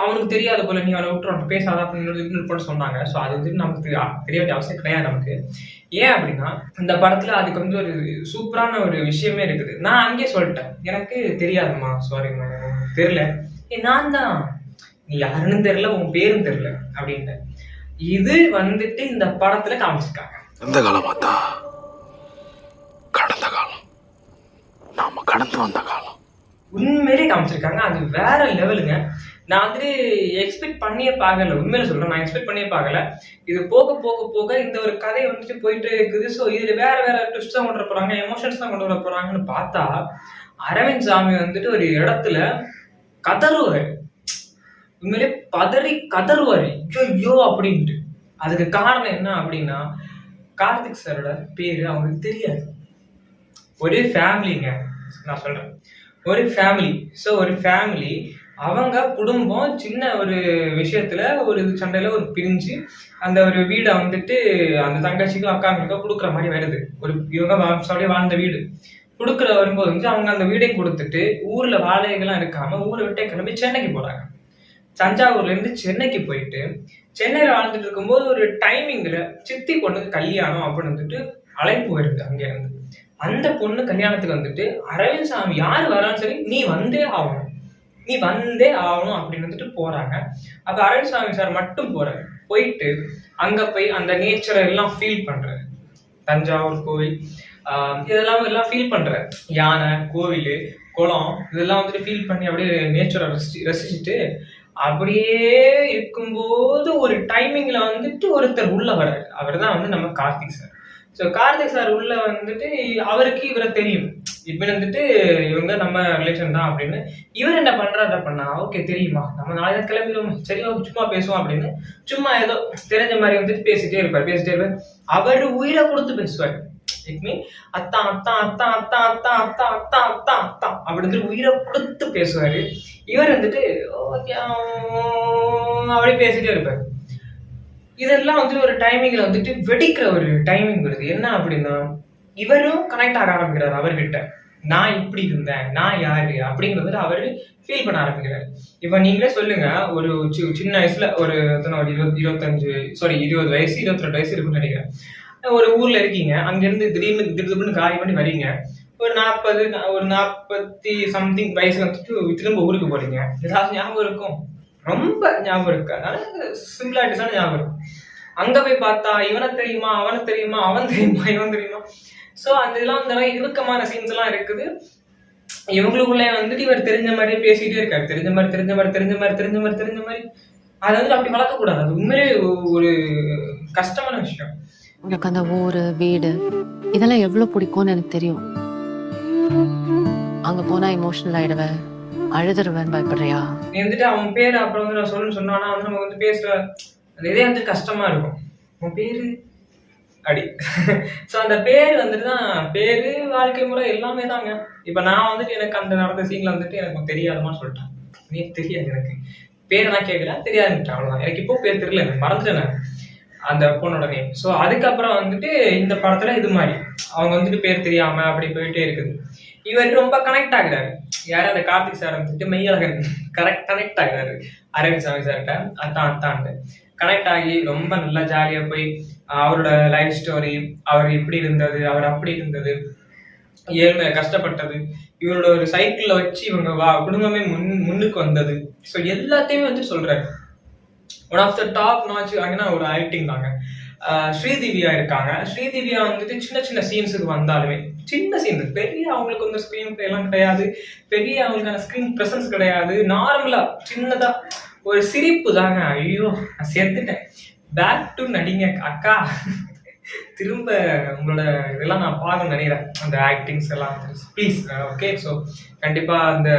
அவனுக்கு தெரியாத போல, நீ அவனை விட்டு அவன் பேசாத அப்படின்னு சொன்னாங்க. ஸோ அது வந்துட்டு நமக்கு தெரிய வேண்டிய அவசியம் கிடையாது நமக்கு. ஏன் அப்படின்னா இந்த படத்துல அதுக்கு வந்து ஒரு சூப்பரான ஒரு விஷயமே இருக்குது. நான் அங்கேயே சொல்லிட்டேன், எனக்கு தெரியாதும்மா, சாரிம்மா, தெரியல, நான் தான், நீ யாருன்னு தெரியல, உன் பேரும் தெரியல அப்படின்ட்டு. இது வந்துட்டு இந்த படத்துல காமிச்சிருக்காங்க. எந்த காலம் பார்த்தா கடந்த காலம், நாம கடந்து வந்த காலம் உண்மையிலே காமிச்சிருக்காங்க. அது வேற லெவலுங்க. நான் வந்துட்டு எக்ஸ்பெக்ட் பண்ணியே பார்க்கல. உண்மையில சொல்றேன், நான் எக்ஸ்பெக்ட் பண்ணியே பார்க்கல. இது போக போக போக இந்த ஒரு கதை வந்துட்டு போயிட்டு இருக்குது. ஸோ இதுல வேற வேற ட்விஸ்ட் தான் கொண்டு வர போறாங்க, எமோஷன்ஸ் தான் கொண்டு வர போறாங்கன்னு பார்த்தா அரவிந்த் சாமி வந்துட்டு ஒரு இடத்துல கதறுவாரு. உண்மையிலே பதறி கதறுவாரு, ஐயோ அப்படின்ட்டு. அதுக்கு காரணம் என்ன அப்படின்னா கார்த்திக் சாரோட பேரு அவங்களுக்கு தெரியாது. ஒரே ஃபேமிலிங்க, நான் சொல்றேன், ஒரு ஃபேமிலி. ஸோ ஒரு ஃபேமிலி, அவங்க குடும்பம் சின்ன ஒரு விஷயத்துல ஒரு சண்டையில ஒரு பிரிஞ்சு அந்த ஒரு வீடை வந்துட்டு அந்த தங்கச்சிக்கும் அக்காங்களுக்கும் கொடுக்குற மாதிரி வருது. ஒரு இவங்க வாழ்ந்த வீடு கொடுக்குற வரும்போது வந்து அவங்க அந்த வீடையும் கொடுத்துட்டு ஊர்ல வாடகைகள்லாம் இருக்காம ஊரை விட்டே கிளம்பி சென்னைக்கு போறாங்க. தஞ்சாவூர்ல இருந்து சென்னைக்கு போயிட்டு சென்னையில வாழ்ந்துட்டு இருக்கும்போது ஒரு டைமிங்ல சித்தி பொண்ணுக்கு கல்யாணம் அப்படின்னு வந்துட்டு அழைப்பு வருது அங்க இருந்து. அந்த பொண்ணு கல்யாணத்துக்கு வந்துட்டு அரவிந்த் சாமி யாரு வரான்னு சரி, நீ வந்தே ஆகணும் அப்படின்னு வந்துட்டு போறாங்க. அப்ப அரவிந்த் சாமி சார் மட்டும் போறாரு. போயிட்டு அங்க போய் அந்த நேச்சரை எல்லாம் ஃபீல் பண்றாரு. தஞ்சாவூர் கோவில் இதெல்லாம் ஃபீல் பண்றாரு. யானை, கோவில், குளம் இதெல்லாம் வந்துட்டு ஃபீல் பண்ணி அப்படியே நேச்சரை ரசிச்சுட்டு அப்படியே இருக்கும்போது ஒரு டைமிங்ல வந்துட்டு ஒருத்தர் உள்ள வர்றாரு. அவர் தான் வந்து நம்ம Karthik sir. So Karthik sir உள்ள வந்துட்டு அவருக்கு இவரை தெரியும், இப்போ வந்துட்டு இவங்க நம்ம ரிலேஷன் தான் அப்படின்னு. இவர் என்ன பண்றாரு பண்ணா, ஓகே தெரியுமா நம்ம நாளைக்கு கிளம்பிடுவோம், சரி சும்மா பேசுவோம் அப்படின்னு சும்மா ஏதோ தெரிஞ்ச மாதிரி வந்துட்டு பேசிட்டே இருப்பார். அவர் உயிரை கொடுத்து பேசுவார். அத்தான் அத்தான் அத்தான் அத்தான் அத்தான் அத்தான் அத்தான் அத்தான் அத்தான் அப்படின்னு உயிரை கொடுத்து பேசுவாரு. இவர் வந்துட்டு அப்படி பேசிட்டே இருப்பாரு. இதெல்லாம் வந்துட்டு ஒரு டைமிங்ல வந்துட்டு வெடிக்கிற ஒரு டைமிங் வருது. என்ன அப்படின்னா, இவரும் கனெக்ட் ஆக ஆரம்பிக்கிறாரு அவர்கிட்ட. நான் இப்படி இருந்தேன், நான் யாரு அப்படிங்கிறது அவரு ஃபீல் பண்ண ஆரம்பிக்கிறாரு. இப்ப நீங்களே சொல்லுங்க, ஒரு சின்ன வயசுல ஒரு 20 வயசு 22 வயசு இருக்குன்னு நினைக்கிறேன். ஒரு ஊர்ல இருக்கீங்க, அங்க இருந்து திடீர்னு காலி பண்ணி வரீங்க. ஒரு 40 சம்திங் வயசுல வந்துட்டு திரும்ப ஊருக்கு போறீங்க. ஏதாவது ஞாபகம் இருக்கும்? ரொம்ப ஞாபகம் இருக்கு. அதனால சிம்பிளாட்டிஸான ஞாபகம் இருக்கும். அங்க போய் பார்த்தா இவனை தெரியுமா, அவனை தெரியுமா, அவன் தெரியுமா, இவன் தெரியுமா. ஸோ அந்த இதெல்லாம் இந்த மாதிரி இறுக்கமான சீன்ஸ் எல்லாம் இருக்குது. இவங்களுக்குள்ளே வந்துட்டு இவர் தெரிஞ்ச மாதிரியே பேசிட்டே இருக்காரு. தெரிஞ்ச மாதிரி அதை வந்து அப்படி வளர்க்கக்கூடாது. அது உண்மையிலே ஒரு கஷ்டமான விஷயம். உனக்கு அந்த ஊரு வீடு இதெல்லாம் எவ்வளவு பிடிக்கும்னு எனக்கு தெரியும். அங்க போனா எமோஷனல் ஆயிடுவேன், அழுதுருவேன், பயப்படுறியா? நீ வந்துட்டு அவன் பேரு அப்புறம் வந்து நான் சொல்லணும்னு சொன்னானா வந்து நம்ம வந்து பேசுற அந்த இதே வந்து கஷ்டமா இருக்கும். உன் பேரு அடி. ஸோ அந்த பேரு வந்துட்டு தான் பேரு, வாழ்க்கை முறை எல்லாமே தாங்க. இப்ப நான் வந்துட்டு எனக்கு அந்த நடந்த சீன்ல வந்துட்டு எனக்கு தெரியாதுமான்னு சொல்லிட்டேன். நீ தெரியாது, எனக்கு பேரை நான் கேட்கிறேன், தெரியாதுன்ட்டேன், அவ்வளவுதான். எனக்கு இப்போ பேர் தெரியல, எனக்கு மறந்துட்டேன் அந்த பொண்ணோட நேம். ஸோ அதுக்கப்புறம் வந்துட்டு இந்த படத்துல இது மாதிரி அவங்க வந்துட்டு பேர் தெரியாம அப்படி போயிட்டே இருக்குது. இவர் ரொம்ப கனெக்ட் ஆகுறாரு. யாரும் அந்த கார்த்திக் சார் வந்துட்டு மெய்யழகன் கனெக்ட் ஆகுறாரு அரவிந்த் சாமி சார்கிட்ட. அத்தான்ட்டு கனெக்ட் ஆகி ரொம்ப நல்லா ஜாலியா போய் அவரோட லைஃப் ஸ்டோரி, அவர் இப்படி இருந்தது, அவர் அப்படி இருந்தது, ஏழ்மையில கஷ்டப்பட்டது, இவரோட ஒரு சைக்கிள்ல வச்சு இவங்க குடும்பமே முன்னுக்கு வந்தது. ஸோ எல்லாத்தையுமே வந்து சொல்றாரு. One of the top notch ஆகினா ஒரு ஆக்டிங் தாங்க. ஸ்ரீதிவ்யா இருக்காங்க. ஸ்ரீதிவ்யா வந்துட்டு சின்ன சீன்ஸுக்கு வந்தாலுமே, சின்ன சீன்ஸ், பெரிய அவங்களுக்கு வந்து ஸ்கிரீன் பிளே எல்லாம் கிடையாது, பெரிய அவங்களுக்கான ஸ்கிரீன் பிரசன்ஸ் கிடையாது. நார்மலா சின்னதா ஒரு சிரிப்பு தாங்க. ஐயோ நான் சேர்த்துட்டேன், பேக் டு நடிங்க அக்கா, திரும்ப உங்களோட இதெல்லாம் நான் பார்க்கணும்னு நினைக்கிறேன், அந்த ஆக்டிங்ஸ் எல்லாம் ப்ளீஸ். ஓகே, ஸோ கண்டிப்பா அந்த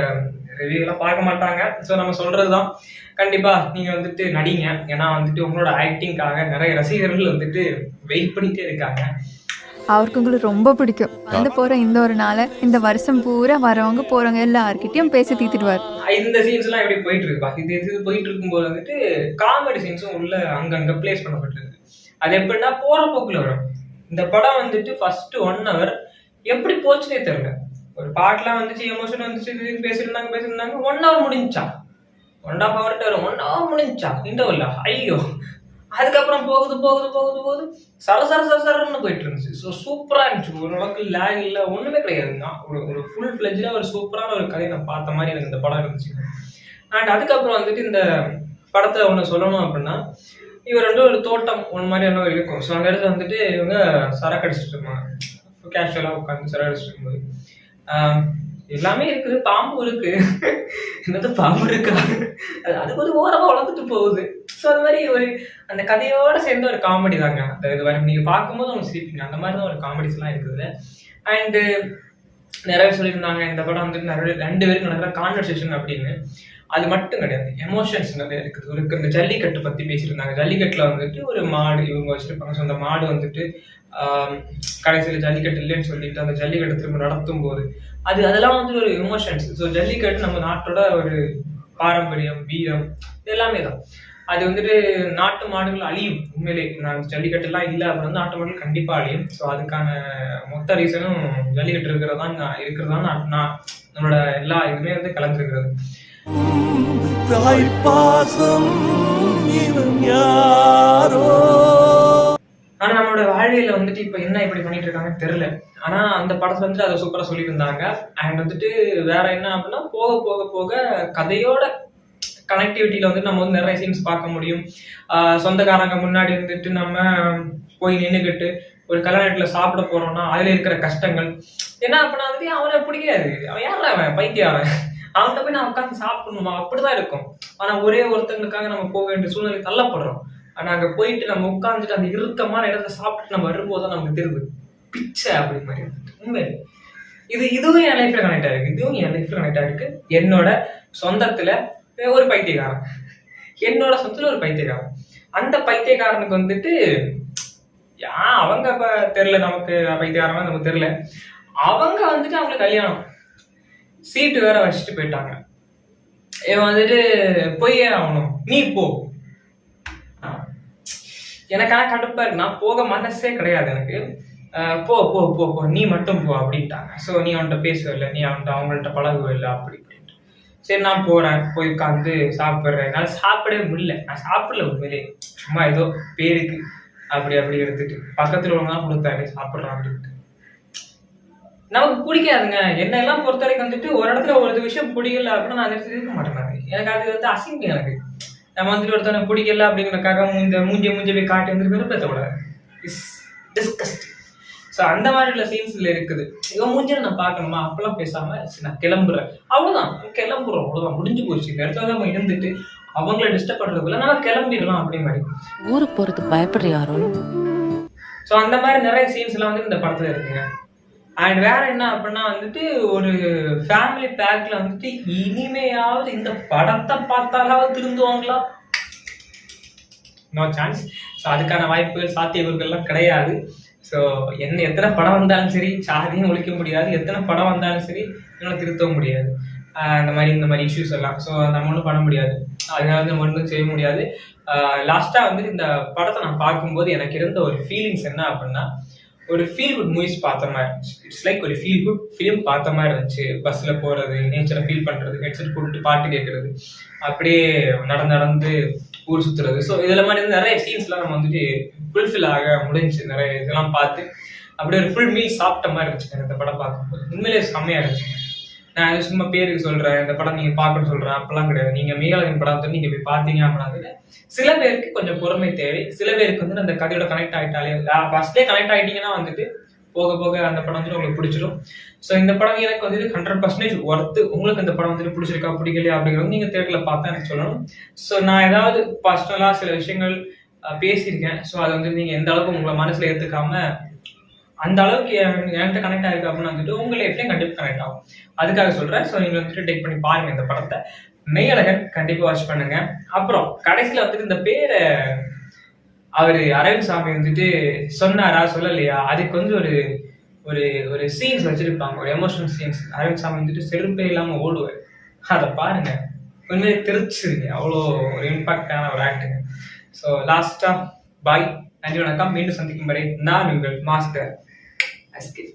ரிவ்யூ எல்லாம் பார்க்க மாட்டாங்க. ஸோ நம்ம சொல்றதுதான், கண்டிப்பா நீங்க வந்துட்டு நடிங்க. ஏன்னா வந்துட்டு உங்களோட ஆக்டிங்காக நிறைய ரசிகர்கள் வந்துட்டு வெயிட் பண்ணிட்டே இருக்காங்க. அவருக்கு உங்களுக்கு ரொம்ப பிடிக்கும். வந்து போற இந்த ஒரு நாளை இந்த வருஷம் பூரா வரவங்க போறவங்க எல்லார்கிட்டயும் பேசி தீர்த்துடுவார். இந்த சீன்ஸ் எல்லாம் எப்படி போயிட்டு இருக்குப்பா, இது போயிட்டு இருக்கும்போது வந்துட்டு காமெடி சீன்ஸும் உள்ள அங்கங்க பிளேஸ் பண்ணப்பட்டிருக்கு. அது எப்படின்னா போற போக்குல வரும். இந்த படம் வந்துட்டு ஃபர்ஸ்ட் 1 hour எப்படி போச்சுனே தெரியல. ஒரு பாட்டுலாம் வந்துச்சு, எமோஷன் வந்துச்சு, பேசிருந்தாங்க 1 hour முடிஞ்சா, 1.5 hour முடிஞ்சா இன்டர்வல்ல. ஐயோ, அதுக்கப்புறம் போகுது சரசரன்னு போயிட்டு இருந்துச்சு. ஸோ சூப்பரா இருந்துச்சு. ஓரளவுக்கு லேக் இல்லை, ஒண்ணுமே கிடையாதுங்க. ஒரு ஃபுல் ஃபிளெஜ்ல ஒரு சூப்பரான ஒரு கதையை நான் பார்த்த மாதிரி எனக்கு இந்த படம் இருந்துச்சு. அண்ட் அதுக்கப்புறம் வந்துட்டு இந்த படத்தை ஒன்று சொல்லணும் அப்படின்னா, இவர் வந்து ஒரு தோட்டம் ஒன்று மாதிரி என்ன இருக்கும். ஸோ அந்த இடத்துல வந்துட்டு இவங்க சரக்கு அடிச்சுட்டு இருப்பாங்க. கேஷுவலாக உட்காந்து சரக்கு அடிச்சுட்டு இருக்கும்போது எல்லாமே இருக்குது, பாம்பு இருக்கு. என்னது பாம்பு இருக்கா, அது கொஞ்சம் ஓரமா வளர்ந்துட்டு போகுது. ஸோ அது மாதிரி ஒரு அந்த கதையோட சேர்ந்து ஒரு காமெடி தாங்க. அந்த இது வரும், நீங்க பார்க்கும்போது அவங்க சிரிப்பீங்க. அந்த மாதிரி தான் ஒரு காமெடிஸ் எல்லாம் இருக்குது. அண்டு நிறைய சொல்லியிருந்தாங்க, இந்த படம் வந்துட்டு நிறைய 2 பேருக்கு நடக்கிற கான்வர்சேஷன் அப்படின்னு. அது மட்டும் கிடையாது, எமோஷன்ஸ் நிறைய இருக்குது. ஒரு இந்த ஜல்லிக்கட்டு பத்தி பேசியிருந்தாங்க. ஜல்லிக்கட்டுல வந்துட்டு ஒரு மாடு இவங்க வச்சிருப்பாங்க. ஸோ அந்த மாடு வந்துட்டு கடைசியில் ஜல்லிக்கட்டு இல்லைன்னு சொல்லிட்டு அந்த ஜல்லிக்கட்டு திரும்ப நடத்தும் போது அதெல்லாம் வந்துட்டு ஒரு எமோஷன்ஸ். ஸோ ஜல்லிக்கட்டு நம்ம நாட்டோட ஒரு பாரம்பரியம், வீரம், இது எல்லாமே தான். அது வந்துட்டு நாட்டு மாடுகள் அழியும். உண்மையிலே ஜல்லிக்கட்டு எல்லாம் இல்லை அப்படின்னா நாட்டு மாடுகள் கண்டிப்பா அழியும். ஸோ அதுக்கான மொத்த ரீசனும் ஜல்லிக்கட்டு இருக்கிறதா நம்மளோட எல்லா இதுமே வந்து கலந்துருக்கிறது. ஆனா நம்மளோட வாழ்வியல வந்துட்டு இப்ப என்ன இப்படி பண்ணிட்டு இருக்காங்கன்னு தெரியல. ஆனா அந்த படத்துல வந்துட்டு அதை சூப்பரா சொல்லியிருந்தாங்க. அண்ட் வந்துட்டு வேற என்ன அப்படின்னா, போக கதையோட கனெக்டிவிட்டியில வந்துட்டு நம்ம வந்து நிறைய சீன்ஸ் பார்க்க முடியும். சொந்தக்காரங்க முன்னாடி வந்துட்டு நம்ம போய் நின்றுக்கிட்டு ஒரு கல்யாணத்துல சாப்பிட போறோம்னா அதுல இருக்கிற கஷ்டங்கள் என்ன அப்படின்னா வந்துட்டு அவனை பிடிக்காது. அவன் யாரா, அவன் பைத்தியம், அவன்கிட்ட போய் நான் உட்காந்து சாப்பிடணுமா, அப்படிதான் இருக்கும். ஆனா ஒரே ஒருத்தங்களுக்காக நம்ம போக வேண்டிய சூழ்நிலை தள்ளப்படுறோம். நாங்க போயிட்டு நம்ம உட்காந்துட்டு அந்த இறுக்கமான இடத்த சாப்பிட்டு நம்ம வரும்போது தான் நமக்கு தெரியுது பிச்சை அப்படி மாதிரி இருந்துட்டு. உண்மை இதுவும் என் லைஃப்ல கனெக்ட் ஆயிருக்கு. என்னோட சொந்தத்துல ஒரு பைத்தியக்காரன், அந்த பைத்தியக்காரனுக்கு வந்துட்டு அவங்க தெரியல, நமக்கு பைத்தியக்காரனா நமக்கு தெரியல. அவங்க வந்துட்டு அவங்களுக்கு கல்யாணம் சீட்டு வேற வச்சுட்டு போயிட்டாங்க. இவன் வந்துட்டு போயே ஆகணும், நீ போ. எனக்கான கடுப்பா இருக்கு, நான் போக மனசே கிடையாது எனக்கு. போ போ போ போ நீ மட்டும் போ அப்படின்ட்டாங்க. ஸோ நீ அவன்கிட்ட பேசுவில்லை, நீ அவங்கள்ட்ட பழகுவில்லை அப்படி அப்படின்ட்டு. சரி நான் போறேன், போய் உட்காந்து சாப்பிட்றேன். என்னால் சாப்பிடவே முடியல, நான் சாப்பிடல உண்மையிலே, சும்மா ஏதோ பேருக்கு அப்படி எடுத்துட்டு பக்கத்துல உள்ளவங்க கொடுத்தாரு சாப்பிட்றான் அப்படின்ட்டு. நமக்கு பிடிக்காதுங்க. என்னெல்லாம் பொறுத்த வரைக்கும் வந்துட்டு ஒரு இடத்துல ஒரு விஷயம் பிடிக்கல அப்படின்னா நான் அந்த இருக்க மாட்டேன். எனக்கு அது வந்து அசிங்கம். எனக்கு நம்ம வந்துட்டு ஒருத்தவனை பிடிக்கல அப்படிங்கிறக்காக மூஞ்சி போய் காட்டி வந்துட்டு விருப்பத்தக்கூடாது. Is disgusting. ஸோ அந்த மாதிரி உள்ள சீன்ஸ்ல இருக்குது. இவன் மூஞ்சில நான் பார்க்கணுமா அப்பெல்லாம் பேசாம நான் கிளம்புறேன், அவ்வளவுதான் கிளம்புறோம், அவ்வளவுதான் முடிஞ்சு போச்சு. இந்த இடத்துல நம்ம இருந்துட்டு அவங்கள டிஸ்டர்ப் பண்றதுக்குள்ள நம்ம கிளம்பிடலாம் அப்படி மாதிரி. ஊருக்கு போறதுக்கு பயப்படுறியாரோ? ஸோ அந்த மாதிரி நிறைய சீன்ஸ் எல்லாம் வந்து இந்த படத்துல இருக்குங்க. அண்ட் வேற என்ன அப்படின்னா வந்துட்டு ஒரு ஃபேமிலி பேக்ல வந்துட்டு இனிமையாவது இந்த படத்தை பார்த்தாலாவது திருந்துவாங்களா? No chance. ஸோ அதுக்கான வாய்ப்புகள் சாத்தியக்கூறுகள்லாம் கிடையாது. ஸோ எத்தனை படம் வந்தாலும் சரி சாதியும் ஒழிக்க முடியாது, எத்தனை படம் வந்தாலும் சரி என்னால் திருத்தவும் முடியாது. இந்த மாதிரி இஷ்யூஸ் எல்லாம். ஸோ நம்ம ஒன்றும் பண்ண முடியாது, அதனால நம்ம ஒன்றும் செய்ய முடியாது. லாஸ்ட்டாக வந்துட்டு இந்த படத்தை நான் பார்க்கும்போது எனக்கு இருந்த ஒரு ஃபீலிங்ஸ் என்ன அப்படின்னா, ஒரு ஃபீல் குட் மூவிஸ் பார்த்த மாதிரி, இட்ஸ் லைக் ஒரு ஃபீல் குட் ஃபிலிம் பார்த்த மாதிரி இருந்துச்சு. பஸ்ஸில் போகிறது, நேச்சரை ஃபீல் பண்ணுறது, ஹெட்செட் போட்டு பாட்டு கேட்குறது, அப்படியே நடந்து ஊர் சுற்றுறது. ஸோ இதில் மாதிரி நிறைய சீன்ஸ்லாம் நம்ம வந்துட்டு ஃபுல்ஃபில் ஆக முடிஞ்சு, நிறைய இதெல்லாம் பார்த்து அப்படியே ஒரு ஃபுல் மீல் சாப்பிட்ட மாதிரி இருந்துச்சுங்க இந்த படம் பார்க்கும்போது. உண்மையிலே செம்மையாக இருந்துச்சுங்க. நான் அது சும்மா பேருக்கு சொல்கிறேன், இந்த படம் நீங்கள் பார்க்கணும்னு சொல்கிறேன் அப்பெல்லாம் கிடையாது. நீங்கள் மேகலகன் படத்தை நீங்கள் போய் பார்த்தீங்க அப்படின்னா சில பேருக்கு கொஞ்சம் பொறுமை தேவை. சில பேருக்கு வந்து அந்த கதையோட கனெக்ட் ஆகிட்டாலே, ஃபர்ஸ்ட்லேயே கனெக்ட் ஆகிட்டீங்கன்னா வந்துட்டு போக போக அந்த படம் வந்துட்டு உங்களுக்கு பிடிச்சிடும். ஸோ இந்த படம் எனக்கு வந்துட்டு 100% ஒர்த்து. உங்களுக்கு இந்த படம் வந்துட்டு பிடிச்சிருக்கா பிடிக்கலையா அப்படிங்கிறது நீங்கள் தேட்டரில் பார்த்தா எனக்கு சொல்லணும். ஸோ நான் ஏதாவது பர்சனலாக சில விஷயங்கள் பேசியிருக்கேன். ஸோ அதை வந்துட்டு நீங்கள் எந்த அளவுக்கு உங்களை மனசில் ஏற்றுக்காம அந்த அளவுக்கு என்கிட்ட கனெக்ட் ஆயிருக்கு அப்படின்னு வந்துட்டு உங்கள் லைஃப்லேயும் கண்டிப்பாக கனெக்ட் ஆகும். அதுக்காக சொல்கிறேன். ஸோ நீங்கள் வந்துட்டு டேக் பண்ணி பாருங்கள் இந்த படத்தை. மெய்யழகன் கண்டிப்பாக வாட்ச் பண்ணுங்க. அப்புறம் கடைசியில் வந்துட்டு இந்த பேரை அவர் அரவிந்த் சாமி வந்துட்டு சொன்னாரா சொல்லலையா, அதுக்கு வந்து ஒரு ஒரு ஒரு சீன்ஸ் வச்சிருப்பாங்க, ஒரு எமோஷனல் சீன்ஸ். அரவிந்த் சாமி வந்துட்டு செருப்பே இல்லாமல் ஓடுவார், அதை பாருங்க, உண்மையை தெரிச்சுருங்க. அவ்வளோ ஒரு இம்பாக்டான ஒரு ஆக்டுங்க. ஸோ லாஸ்டா பாய், நன்றி வணக்கம். மீண்டும் சந்திக்கும் வரை நான் உங்கள் மாஸ்டர் அஸ்கில்.